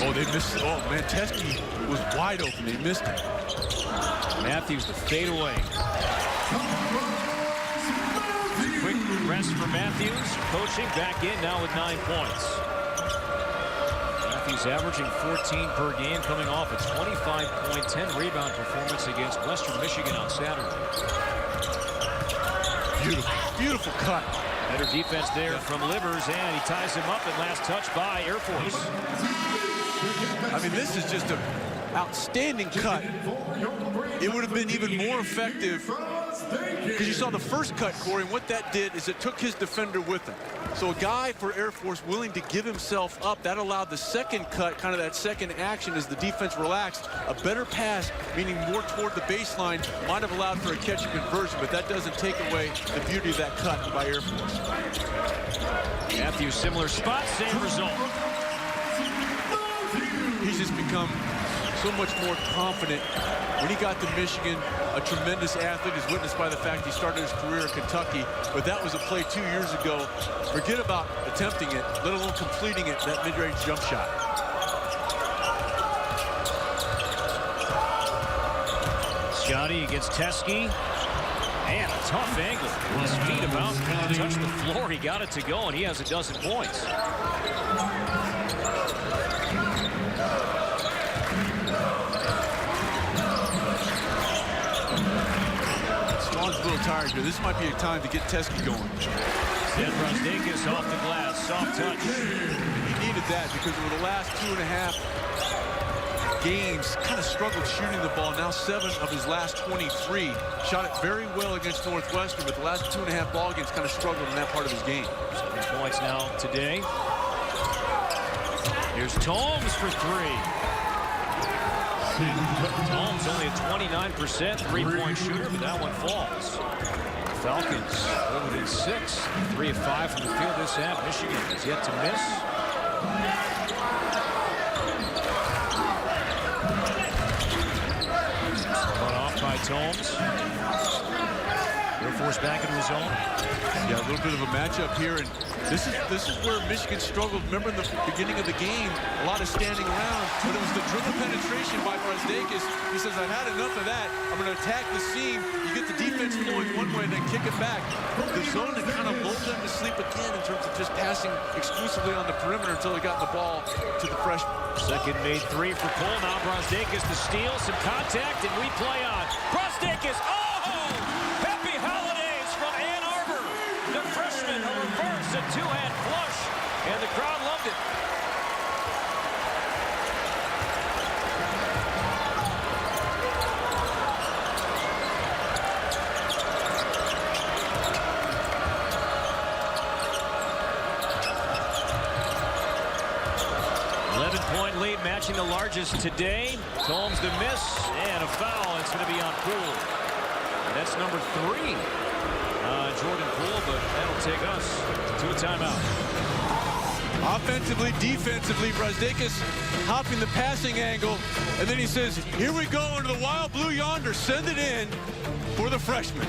B: Oh, they missed. Oh, man, Teske was wide open. They missed it.
A: Matthews to fade away. Quick rest for Matthews. Coaching back in now with 9 points. Matthews averaging 14 per game, coming off a 25-point, 10-rebound performance against Western Michigan on Saturday.
B: Beautiful, beautiful cut.
A: Better defense there from Livers, and he ties him up at last touch by Air Force.
B: I mean, this is just an outstanding cut. It would have been even more effective because you saw the first cut, Corey, and what that did is it took his defender with him. So a guy for Air Force willing to give himself up, that allowed the second cut, kind of that second action as the defense relaxed. A better pass, meaning more toward the baseline, might have allowed for a catch and conversion, but that doesn't take away the beauty of that cut by Air Force.
A: Matthews, similar spot, same result.
B: He's just become so much more confident. When he got to Michigan, a tremendous athlete is witnessed by the fact he started his career at Kentucky, but that was a play 2 years ago. Forget about attempting it, let alone completing it, that mid-range jump shot.
A: Scotty against Teske. And a tough angle. His feet about to touch the floor. He got it to go, and he has a dozen points.
B: Swan's a little tired here. This might be a time to get Teske going.
A: Then Brasdeikis off the glass. Soft touch.
B: He needed that because over the last 2.5 games, kind of struggled shooting the ball. Now 7 of his last 23. Shot it very well against Northwestern, but the last 2.5 ball games kind of struggled in that part of his game.
A: 7 points now today. Here's Tomes for 3. Tomes only a 29% three-point shooter, but that one falls. Falcons limited 6. 3 of 5 from the field this half. Michigan has yet to miss. Cut off by Tomes. Air forced back into his own.
B: Yeah, a little bit of a matchup here, and this is where Michigan struggled. Remember in the beginning of the game, a lot of standing around, but it was the dribble penetration by Brazdeikis. He says, I've had enough of that. I'm going to attack the seam. You get the defense going one way and then kick it back. The zone had kind of lulled them to sleep again in terms of just passing exclusively on the perimeter until they got the ball to the freshman.
A: Second made three for Cole. Now Brazdeikis to steal, some contact, and replay on. Brazdeikis, oh! Happy holidays from Ann Arbor. The freshman, a reverse, a two-hand flush, and the crowd loved it. Lead matching the largest today. Holmes the miss and a foul. It's going to be on Poole. And that's number 3 Jordan Poole, but that'll take us to a timeout.
B: Offensively, defensively, Brazdeikis hopping the passing angle, and then he says, here we go into the wild blue yonder. Send it in for the freshman.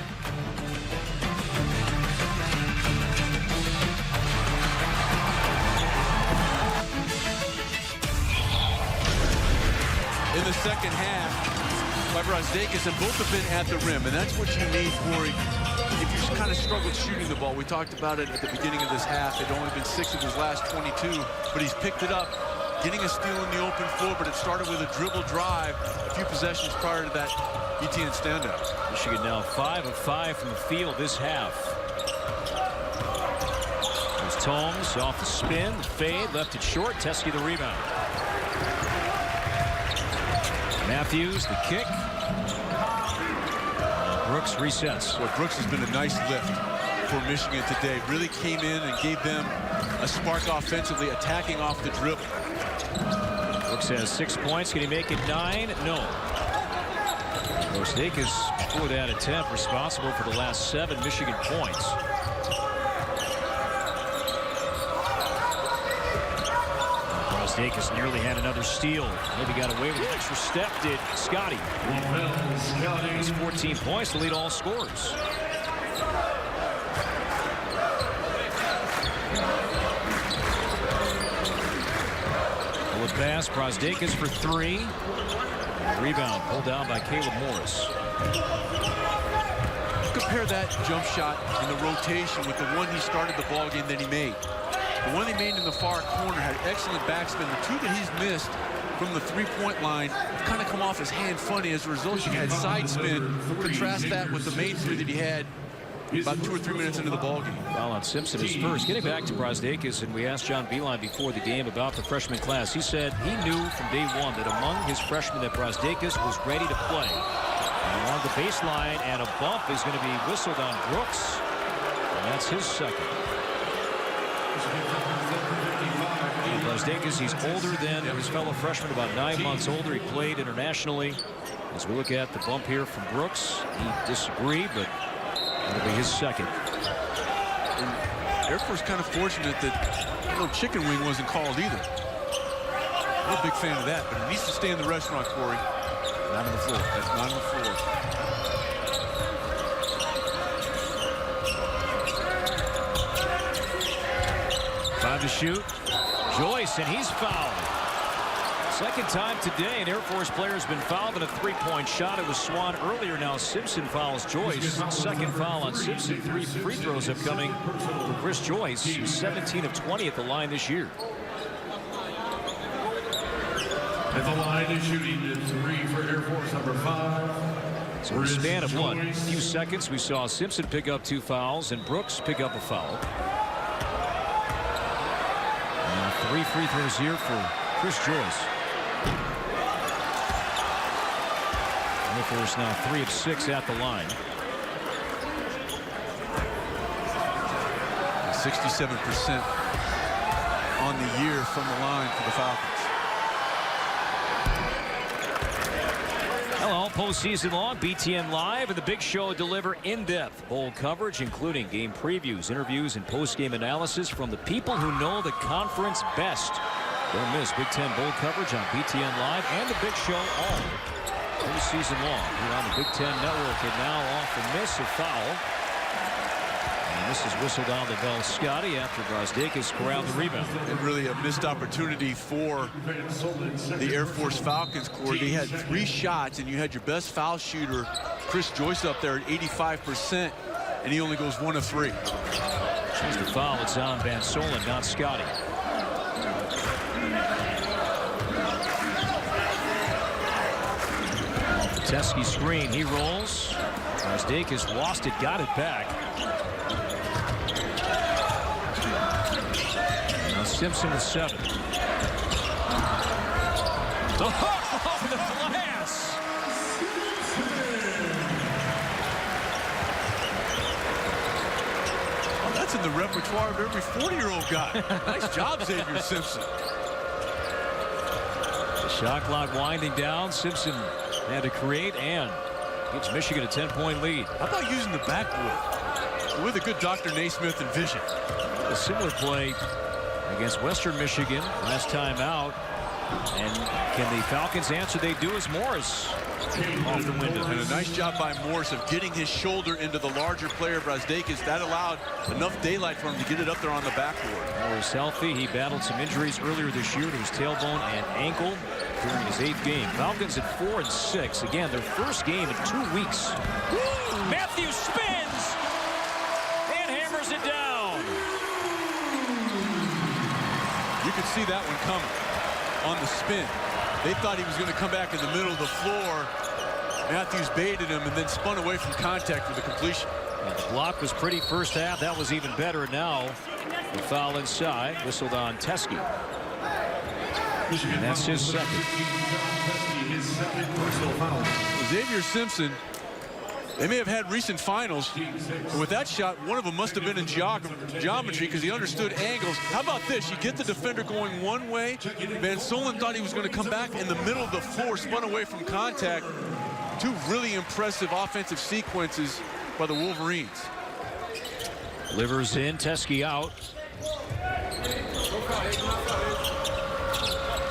B: In the second half by Brazdeikis, and both have been at the rim, and that's what you need, Corey. If you kind of struggled shooting the ball, we talked about it at the beginning of this half. It'd only been 6 of his last 22, but he's picked it up, getting a steal in the open floor, but it started with a dribble drive a few possessions prior to that ETN standout.
A: Michigan now 5 of 5 from the field this half. There's Holmes off the spin, the fade, left it short. Teskey the rebound. Matthews, the kick. Brooks resets.
B: Well, Brooks has been a nice lift for Michigan today. Really came in and gave them a spark offensively, attacking off the dribble.
A: Brooks has 6 points. Can he make it 9? No. Brazdeikis, before that attempt, responsible for the last 7 Michigan points. Brazdeikis nearly had another steal. Maybe got away with an extra step, did Scotty. He's 14 points to lead all scorers. Pull it pass, Brazdeikis for 3. Rebound pulled down by Caleb Morris.
B: Compare that jump shot in the rotation with the one he started the ball game that he made. The one he made in the far corner had excellent backspin. The 2 that he's missed from the three-point line have kind of come off his hand funny. As a result, you had side spin. Contrast that with the main 3 that he had about 2 or 3 minutes into the ball game.
A: Foul on Simpson is first. Getting back to Brazdeikis, and we asked John Beilein before the game about the freshman class. He said he knew from day one that among his freshmen that Brazdeikis was ready to play. And along the baseline, and a bump is going to be whistled on Brooks, and that's his second. Brazdeikis, he's older than his fellow freshman, about 9 months older. He played internationally. As we look at the bump here from Brooks, he disagreed, but it'll be his second.
B: And Air Force kind of fortunate that little chicken wing wasn't called either. I'm a big fan of that, but it needs to stay in the restaurant, Corey.
A: Not on the floor.
B: That's not on the floor.
A: Five to shoot. Joyce, and he's fouled. Second time today an Air Force player has been fouled in a three-point shot. It was Swan earlier. Now Simpson fouls Joyce. Second foul on Simpson. 3 free throws upcoming for Chris Joyce, who's 17 of 20 at the line this year.
F: At the line is shooting the 3 for Air Force number 5.
A: So in a span of what? A few seconds, we saw Simpson pick up 2 fouls and Brooks pick up a foul. 3 free throws here for Chris Joyce. Air Force now 3 of 6 at the line.
B: 67% on the year from the line for the Falcons.
A: Hello, postseason long, BTN Live, and the Big Show deliver in-depth bowl coverage, including game previews, interviews, and post-game analysis from the people who know the conference best. Don't miss Big Ten bowl coverage on BTN Live and the Big Show all postseason long here on the Big Ten Network. And now off the miss, a foul This is whistled on the bell, Scotty, after Brosdakis corralled the rebound.
B: And really a missed opportunity for the Air Force Falcons, Corey. They had 3 shots, and you had your best foul shooter, Chris Joyce, up there at 85%, and he only goes 1 of 3.
A: Choose the foul. It's on Van Solen, not Scotty. Teskey screen. He rolls. Brosdakis lost it, got it back. Now Simpson with 7. The hook off the glass.
B: Well, that's in the repertoire of every 40-year-old guy. Nice job, Xavier Simpson.
A: The shot clock winding down. Simpson had to create and gives Michigan a 10-point lead.
B: How about using the backboard with a good Dr. Naismith and vision?
A: A similar play against Western Michigan last time out. And can the Falcons answer? They do, as Morris off the window.
B: And a nice job by Morris of getting his shoulder into the larger player, Brosdakis. That allowed enough daylight for him to get it up there on the backboard.
A: Morris healthy. He battled some injuries earlier this year to his tailbone and ankle during his 8th game. Falcons at 4-6. Again, their first game in 2 weeks. Matthews spins and hammers it down.
B: You could see that one coming on the spin. They thought he was going to come back in the middle of the floor. Matthews baited him and then spun away from contact for the completion.
A: And the block was pretty first half. That was even better. Now the foul inside, whistled on Teskey. And that's his second.
B: Xavier Simpson, they may have had recent finals, but with that shot, one of them must have been in geometry because he understood angles. How about this? You get the defender going one way. Van Solen thought he was going to come back in the middle of the floor, spun away from contact. 2 really impressive offensive sequences by the Wolverines.
A: Livers in, Teskey out.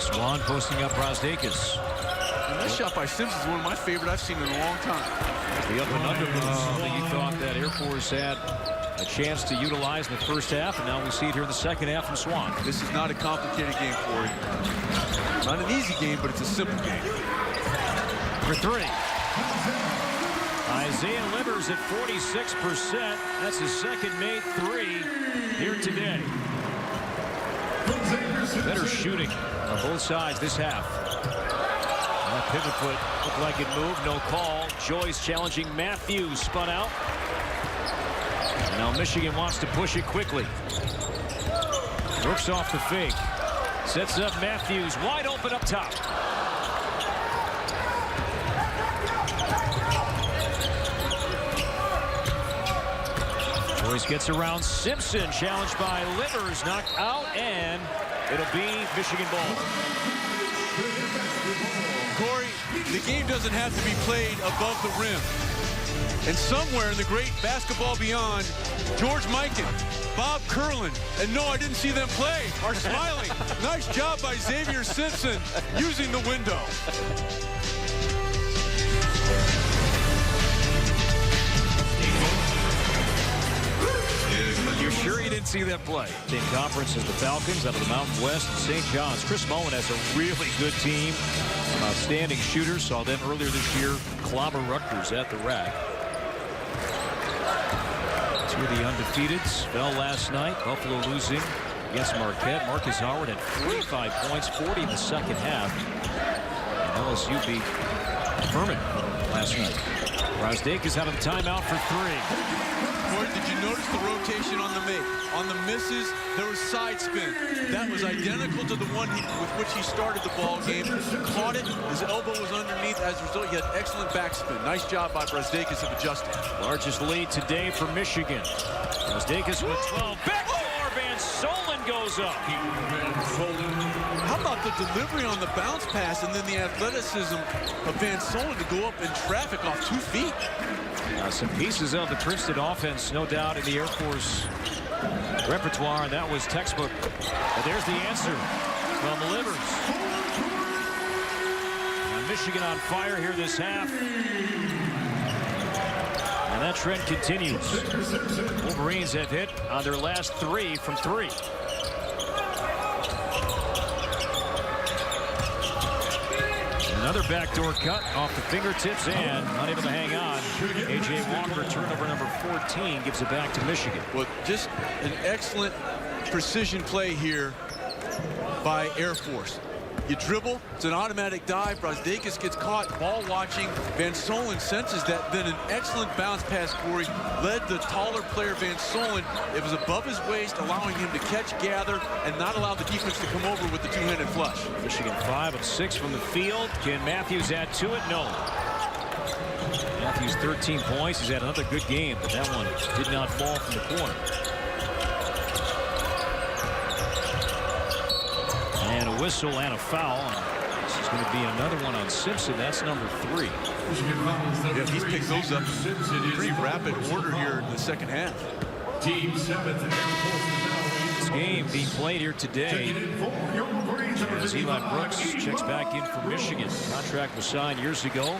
A: Swan posting up Brosdakis.
B: And that shot by Simpson is one of my favorite I've seen in a long time.
A: The up and under move, something you thought that Air Force had a chance to utilize in the first half, and now we see it here in the second half from Swan.
B: This is not a complicated game, Corey. Not an easy game, but it's a simple game.
A: For 3. Isaiah Livers at 46%. That's his second made 3 here today. Better shooting on both sides this half. That pivot foot looked like it moved. No call. Joyce challenging Matthews. Spun out. And now Michigan wants to push it quickly. Brooks off the fake. Sets up Matthews. Wide open up top. Joyce gets around Simpson. Challenged by Livers. Knocked out. And it'll be Michigan ball.
B: Corey, the game doesn't have to be played above the rim. And somewhere in the great basketball beyond, George Mikan, Bob Curlin, and no, I didn't see them play, are smiling. Nice job by Xavier Simpson using the window.
A: You're sure you didn't see that play? Team conference is the Falcons out of the Mountain West and St. John's. Chris Mullen has a really good team. Some outstanding shooters. Saw them earlier this year. Clobber Rutgers at the rack. 2 of the undefeateds fell last night. Buffalo losing against Marquette. Marcus Howard had 45 points, 40 in the second half. And LSU beat Furman last night. Brosdakis out of the timeout for 3.
B: Corey, did you notice the rotation on the make? On the misses, there was side spin. That was identical to the one with which he started the ball game. Caught it, his elbow was underneath. As a result, he had excellent backspin. Nice job by Brosdakis of adjusting.
A: Largest lead today for Michigan. Brosdakis with 12. Backdoor, Van Solen goes up.
B: How about the delivery on the bounce pass and then the athleticism of Van Solen to go up in traffic off 2 feet?
A: Some pieces of the Princeton offense, no doubt, in the Air Force repertoire, and that was textbook. But there's the answer from Livers. Michigan on fire here this half. And that trend continues. Wolverines have hit on their last 3 from 3. Another backdoor cut off the fingertips and unable to hang on. A.J. Walker, turnover number 14, gives it back to Michigan.
B: Well, just an excellent precision play here by Air Force. You dribble, it's an automatic dive. Brasdeikis gets caught, ball watching. Van Solen senses that, then an excellent bounce pass, Corey, led the taller player Van Solen. It was above his waist, allowing him to catch, gather, and not allow the defense to come over with the two-handed flush.
A: Michigan 5 of 6 from the field. Can Matthews add to it? No. Matthews 13 points. He's had another good game, but that one did not fall from the corner. And a whistle and a foul. This is going to be another one on Simpson. That's number 3.
B: Yeah, he's picked those up in pretty rapid order here in the second half.
F: Team 7th.
A: This game being played here today as Eli Brooks checks back in for Michigan. The contract was signed years ago.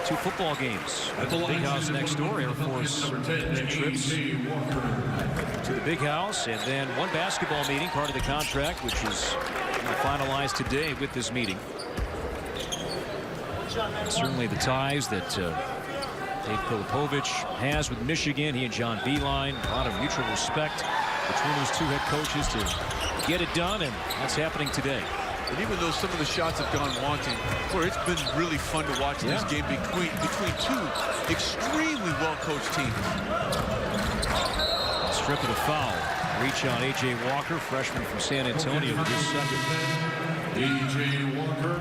A: 2 football games at the big house next door. Air Force trips to the big house, and then 1 basketball meeting, part of the contract, which is finalized today with this meeting. And certainly the ties that Dave Pilipovich has with Michigan. He and John Beilein, a lot of mutual respect between those 2 head coaches to get it done, and that's happening today.
B: And even though some of the shots have gone wanting, it's been really fun to watch this game between 2 extremely well-coached teams.
A: Strip of the foul. Reach on A.J. Walker, freshman from San Antonio.
F: A.J. Walker.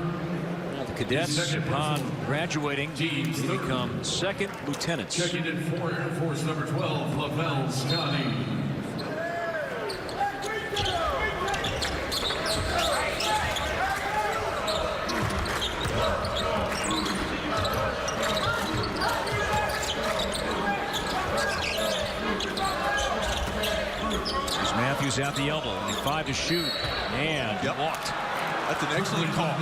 A: Well, the cadets, upon graduating, they become 2nd lieutenants.
F: Checking in for Air Force number 12, Lavelle Scotty.
A: Matthews at the elbow, only 5 to shoot, and walked.
B: That's an excellent call.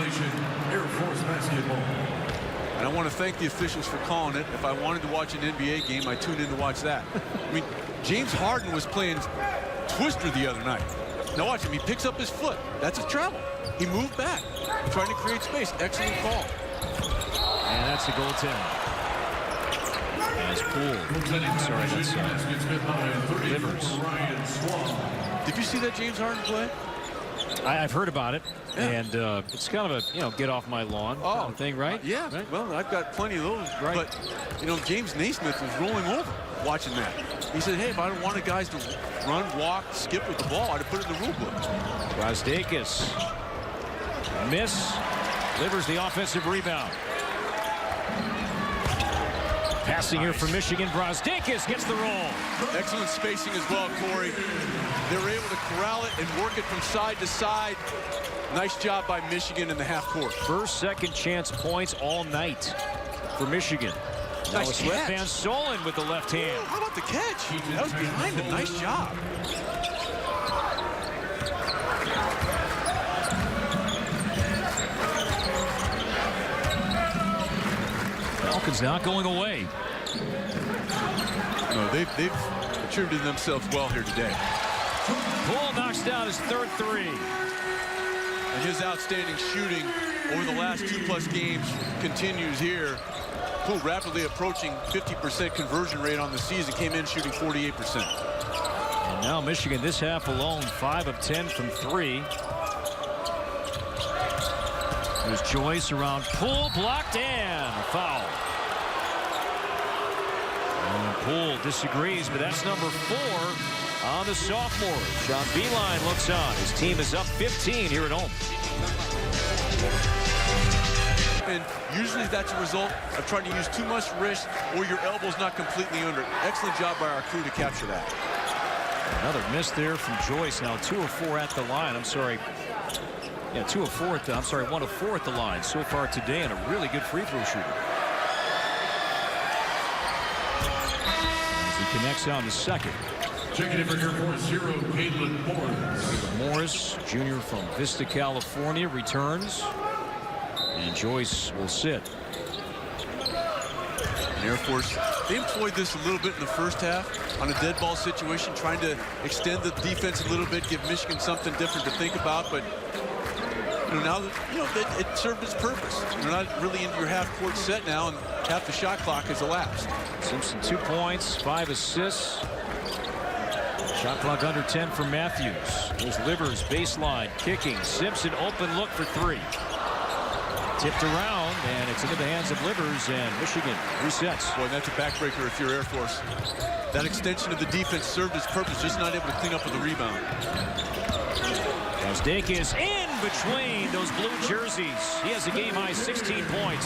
F: Air Force basketball.
B: And I want to thank the officials for calling it. If I wanted to watch an NBA game, I tuned in to watch that. I mean, James Harden was playing Twister the other night. Now watch him. He picks up his foot. That's his travel. He moved back, trying to create space. Excellent call.
A: And that's the goaltender. As Poole. Sorry, that's Livers.
B: Did you see that James Harden play?
A: I've heard about it, and it's kind of a get off my lawn kind of thing, right?
B: Yeah. Right? Well, I've got plenty of those. Right. But James Naismith was rolling over watching that. He said, "Hey, if I don't want the guys to run, walk, skip with the ball, I'd have put it in the rule book."
A: Brasdeikis. Miss. Livers the offensive rebound. Passing here for Michigan. Brasdeikis gets the roll.
B: Excellent spacing as well, Corey. They were able to corral it and work it from side to side. Nice job by Michigan in the half court.
A: First, second chance points all night for Michigan.
B: Nice catch.
A: Van Solen with the left hand.
B: How about the catch? That was behind him. Nice job.
A: Falcons not going away.
B: No, they've attributed themselves well here today.
A: Poole knocks down his 3rd 3.
B: And his outstanding shooting over the last 2+ games continues here. Poole rapidly approaching 50% conversion rate on the season. Came in shooting 48%.
A: And now Michigan this half alone, 5 of 10 from 3. There's Joyce around Poole, blocked and a foul. And Poole disagrees, but that's number 4 on the sophomore. John Beilein looks on. His team is up 15 here at home.
B: And usually that's a result of trying to use too much wrist or your elbow's not completely under it. Excellent job by our crew to capture that.
A: Another miss there from Joyce. Now 2 of 4 at the line. I'm sorry. Yeah, 2 of 4 at the, 1 of 4 at the line so far today, and a really good free throw shooter. As he connects on the second.
F: Checking in for Air Force 0, Caitlin Morris.
A: Morris, junior from Vista, California, returns. And Joyce will sit.
B: Air Force they employed this a little bit in the first half on a dead ball situation, trying to extend the defense a little bit, give Michigan something different to think about. But now it served its purpose. You're not really in your half-court set now, and half the shot clock has elapsed.
A: Simpson 2 points, 5 assists. Shot clock under 10 for Matthews. There's Livers, baseline, kicking. Simpson open look for 3. Tipped around, and it's into the hands of Livers, and Michigan resets.
B: Boy, that's a backbreaker if you're Air Force. That extension of the defense served its purpose, just not able to clean up with the rebound.
A: Gazdakis in between those blue jerseys. He has a game-high 16 points.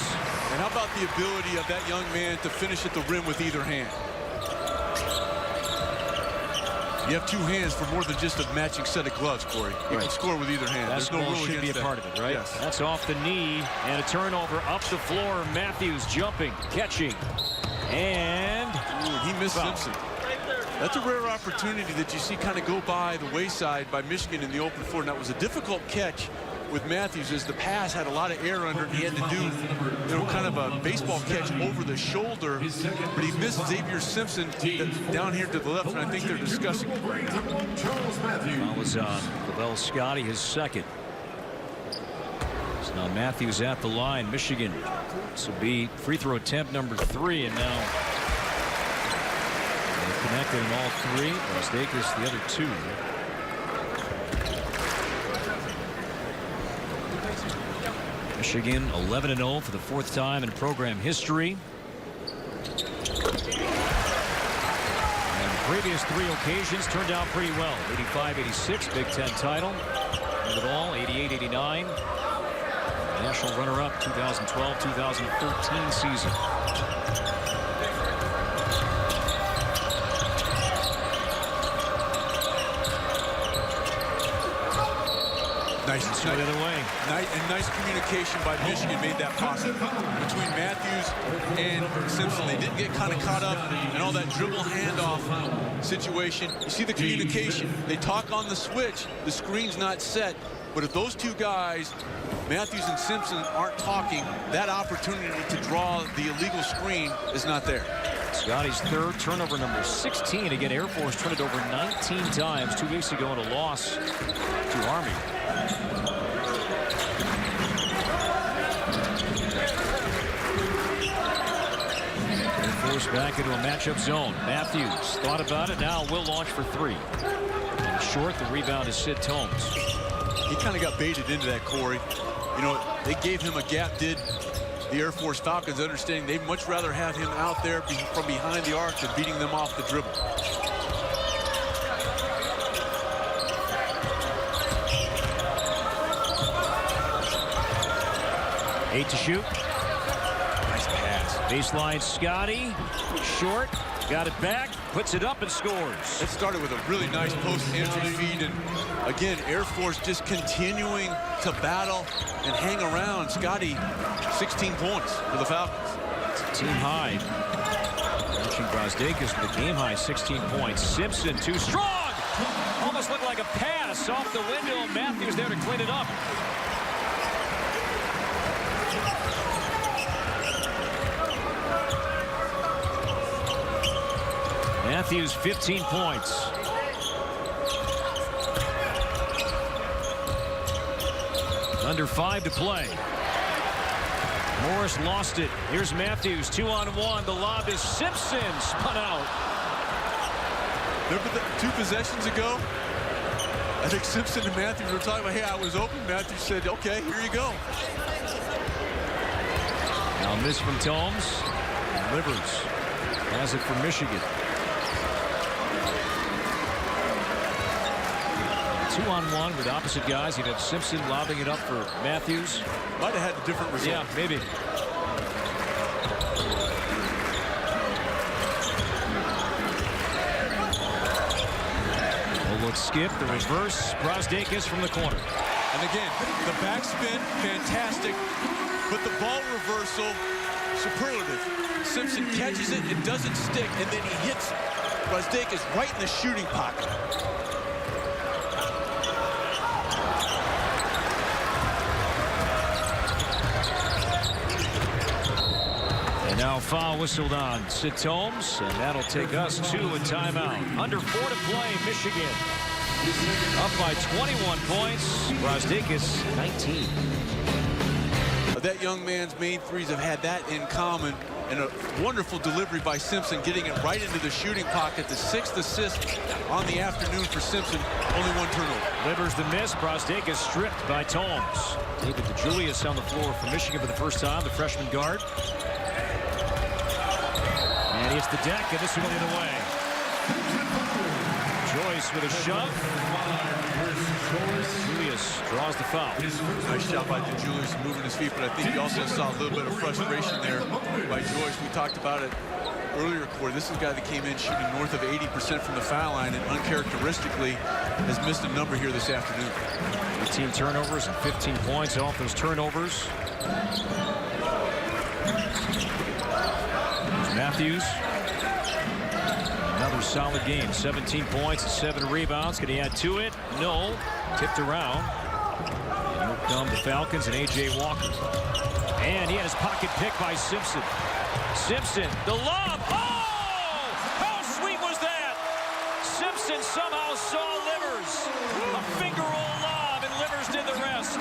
B: And how about the ability of that young man to finish at the rim with either hand? You have 2 hands for more than just a matching set of gloves, Corey. You can score with either hand. There's no rule
A: should be a part of it, right?
B: Yes.
A: That's off the knee, and a turnover up the floor. Matthews jumping, catching, and
B: he missed Simpson. That's a rare opportunity that you see kind of go by the wayside by Michigan in the open floor. And that was a difficult catch with Matthews, as the pass had a lot of air under it. He had to do, kind of a baseball catch over the shoulder, but he missed Xavier Simpson down here to the left, and I think they're discussing.
A: That was Lavelle Scotty, his second. So now Matthews at the line. Michigan. This will be free throw attempt number 3, and now they're connected in all 3. Gazdakis the other 2. Michigan 11-0 for the 4th time in program history. And the previous 3 occasions turned out pretty well. 85-86 Big Ten title. And it all 88-89. National runner-up 2012-2013 season.
B: Nice,
A: the other way.
B: Nice communication by Michigan made that possible. Between Matthews and Simpson, they didn't get kind of caught up in all that dribble handoff situation. You see the communication. They talk on the switch. The screen's not set. But if those 2 guys, Matthews and Simpson, aren't talking, that opportunity to draw the illegal screen is not there.
A: Scotty's 3rd turnover, number 16. Again, Air Force turned it over 19 times 2 weeks ago in a loss to Army. Air Force back into a matchup zone. Matthews thought about it. Now will launch for 3. And short, the rebound is Sid Tomes.
B: He kind of got baited into that, Corey. They gave him a gap, did the Air Force Falcons, understanding they'd much rather have him out there from behind the arc than beating them off the dribble.
A: Eight to shoot.
B: Nice pass.
A: Baseline, Scotty. Short. Got it back. Puts it up and scores.
B: It started with a really nice post-entry feed. And again, Air Force just continuing to battle and hang around. Scotty, 16 points for the Falcons.
A: Team high. Watching Gazdakis with a game high 16 points. Simpson too strong. Almost looked like a pass off the window. Matthews there to clean it up. Matthews 15 points. Under 5 to play. Morris lost it. Here's Matthews, 2-on-1. The lob is Simpson, spun out.
B: Remember 2 possessions ago? I think Simpson and Matthews were talking about, hey, I was open. Matthews said, okay, here you go.
A: Now miss from Tomes. Livers has it for Michigan. 2-on-1 with opposite guys. You'd have Simpson lobbing it up for Matthews.
B: Might have had a different result.
A: Yeah, maybe. A look skip, the reverse. Gazdakis from the corner.
B: And again, the backspin, fantastic. But the ball reversal, superlative. Simpson catches it, it doesn't stick, and then he hits Gazdakis right in the shooting pocket.
A: Now Now foul whistled on Sid Tomes, and that'll take us to a timeout. Under 4 to play, Michigan up by 21 points. Brosdakis 19.
B: That young man's main threes have had that in common, and a wonderful delivery by Simpson, getting it right into the shooting pocket. The 6th assist on the afternoon for Simpson. Only 1 turnover.
A: Livers the miss. Brosdakis stripped by Tomes. David DeJulius on the floor for Michigan for the first time, the freshman guard. And he hits the deck, and this one the other way. Joyce with a shove. Julius draws the foul.
B: Nice shot by DeJulius moving his feet, but I think you also saw a little bit of frustration there by Joyce. We talked about it earlier, Corey. This is a guy that came in shooting north of 80% from the foul line and uncharacteristically has missed a number here this afternoon.
A: 18 turnovers and 15 points off those turnovers. There's Matthews. Another solid game. 17 points and 7 rebounds. Can he add to it? No. Tipped around. And here come the Falcons and A.J. Walker. And he had his pocket picked by Simpson. Simpson, the lob. Oh! How sweet was that? Simpson somehow saw Livers. A finger roll lob, and Livers did the rest.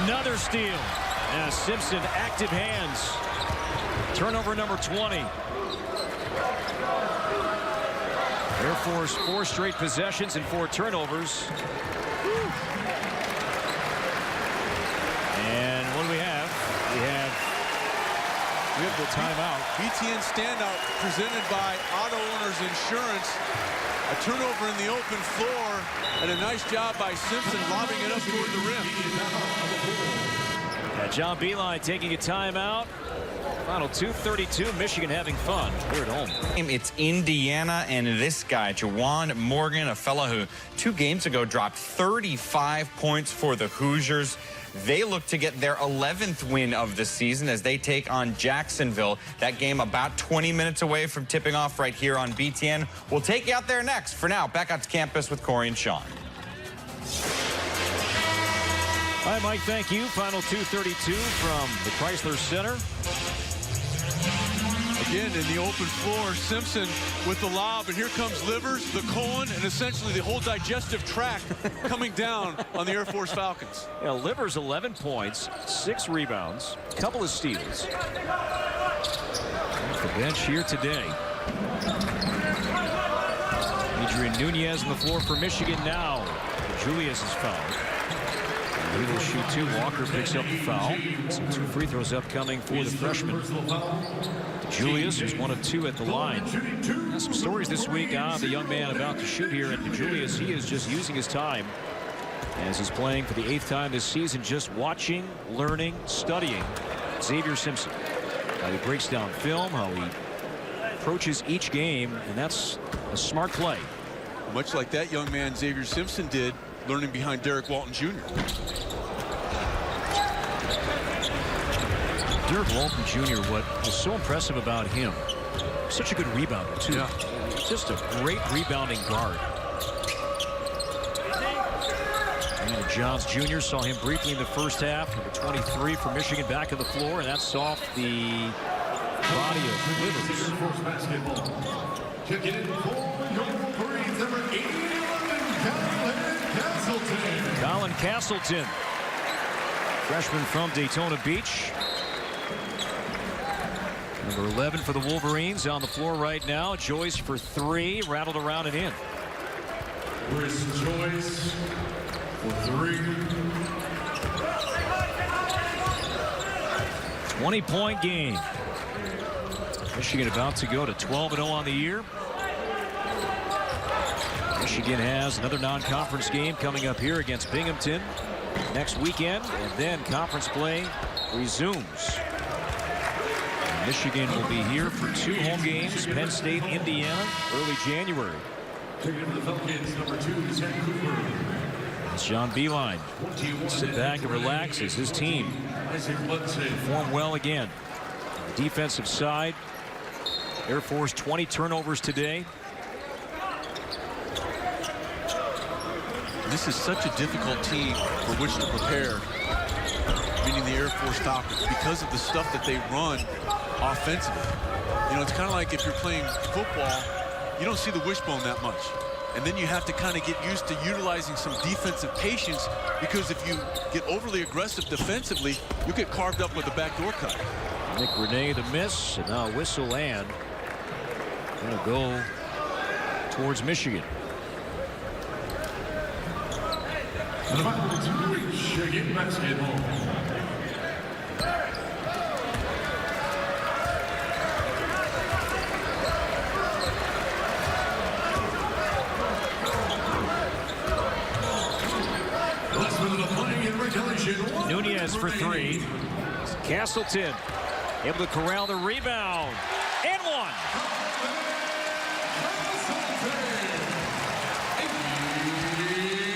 A: Another steal. Now Simpson, active hands. Turnover number 20. Air Force 4 straight possessions and 4 turnovers. And what do we have? We have the timeout.
B: BTN standout presented by Auto Owners Insurance. A turnover in the open floor, and a nice job by Simpson lobbing it up toward the rim.
A: John Beilein taking a timeout. Final 2:32. Michigan having fun here at home.
G: It's Indiana, and this guy, Juwan Morgan, a fellow who 2 games ago dropped 35 points for the Hoosiers. They look to get their 11th win of the season as they take on Jacksonville. That game about 20 minutes away from tipping off right here on BTN. We'll take you out there next. For now, back out to campus with Corey and Sean.
A: Hi, Mike. Thank you. Final 2:32 from the Chrysler Center.
B: Again, in the open floor, Simpson with the lob, and here comes Livers, the colon, and essentially the whole digestive tract coming down on the Air Force Falcons.
A: Yeah, Livers 11 points, 6 rebounds, a couple of steals. Off the bench here today. Adrian Nunez on the floor for Michigan now. Julius is fouled. He will shoot 2. Walker picks up the foul. Some 2 free throws upcoming for the freshman. Julius, who's 1 of 2 at the line. Some stories this week on the young man about to shoot here. And Julius, he is just using his time as he's playing for the 8th time this season, just watching, learning, studying Xavier Simpson. How he breaks down film, how he approaches each game, and that's a smart play.
B: Much like that young man Xavier Simpson did, learning behind Derek Walton Jr.
A: Derek Walton Jr., what was so impressive about him, such a good rebounder, too.
B: Yeah.
A: Just a great rebounding guard. And Johns Jr. saw him briefly in the first half. Number 23 for Michigan back on the floor, and that's off the body of Livers.
F: Checking in for your Wolverines, number 81,
A: Colin Castleton, freshman from Daytona Beach. Number 11 for the Wolverines on the floor right now. Joyce for 3, rattled around and in.
F: Chris Joyce for 3.
A: 20-point game. Michigan about to go to 12-0 on the year. Michigan has another non-conference game coming up here against Binghamton next weekend, and then conference play resumes. Michigan will be here for 2 home games, Penn State, Indiana, early January.
F: Taking over the Falcons, number 2, Zach Cooper.
A: It's John Beilein. Sit back and relax as his team perform well again. defensive side. Air Force 20 turnovers today.
B: This is such a difficult team for which to prepare, meaning the Air Force Falcons, because of the stuff that they run offensively. You know, it's kind of like if you're playing football, you don't see the wishbone that much. And then you have to kind of get used to utilizing some defensive patience, because if you get overly aggressive defensively, you get carved up with a backdoor cut.
A: Nick Renee the miss, and now whistle and going to go towards Michigan.
F: The Falcons, Michigan basketball.
A: Nunez for three. Castleton able to corral the rebound. And one.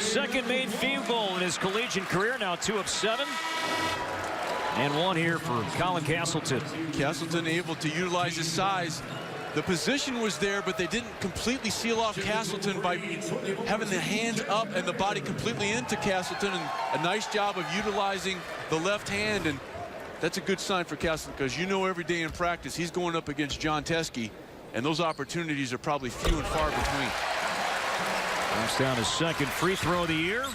A: Second made field goal in his collegiate career, now 2 of 7. And one here for Colin Castleton.
B: Castleton able to utilize his size. The position was there, but they didn't completely seal off Castleton by having the hands up and the body completely into Castleton. And a nice job of utilizing the left hand. And that's a good sign for Castleton, because you know every day in practice he's going up against John Teskey, and those opportunities are probably few and far between.
A: Knocks down his second free throw of the year.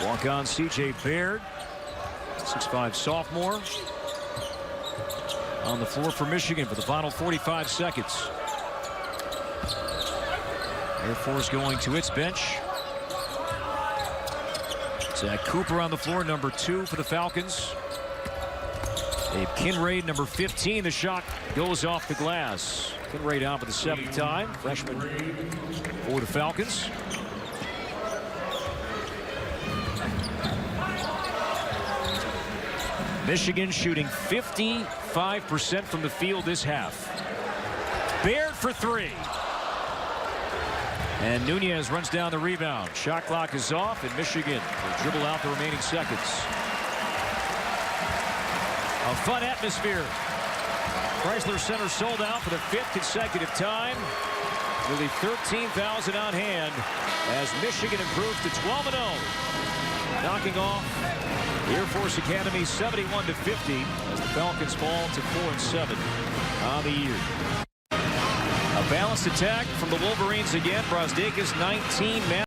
A: Walk on C.J. Baird, 6'5" sophomore, on the floor for Michigan for the final 45 seconds. Air Force going to its bench. Zach Cooper on the floor, number 2 for the Falcons. Dave Kinraid, number 15. The shot goes off the glass. Kinraid out for the 7th time. Freshman for the Falcons. Michigan shooting 55% from the field this half. Baird for 3. And Nunez runs down the rebound. Shot clock is off, and Michigan will dribble out the remaining seconds. A fun atmosphere. Chrysler Center sold out for the 5th consecutive time. Nearly 13,000 on hand as Michigan improves to 12-0. Knocking off the Air Force Academy 71-50 as the Falcons fall to 4-7 on the year. A balanced attack from the Wolverines again. Brosdakis 19.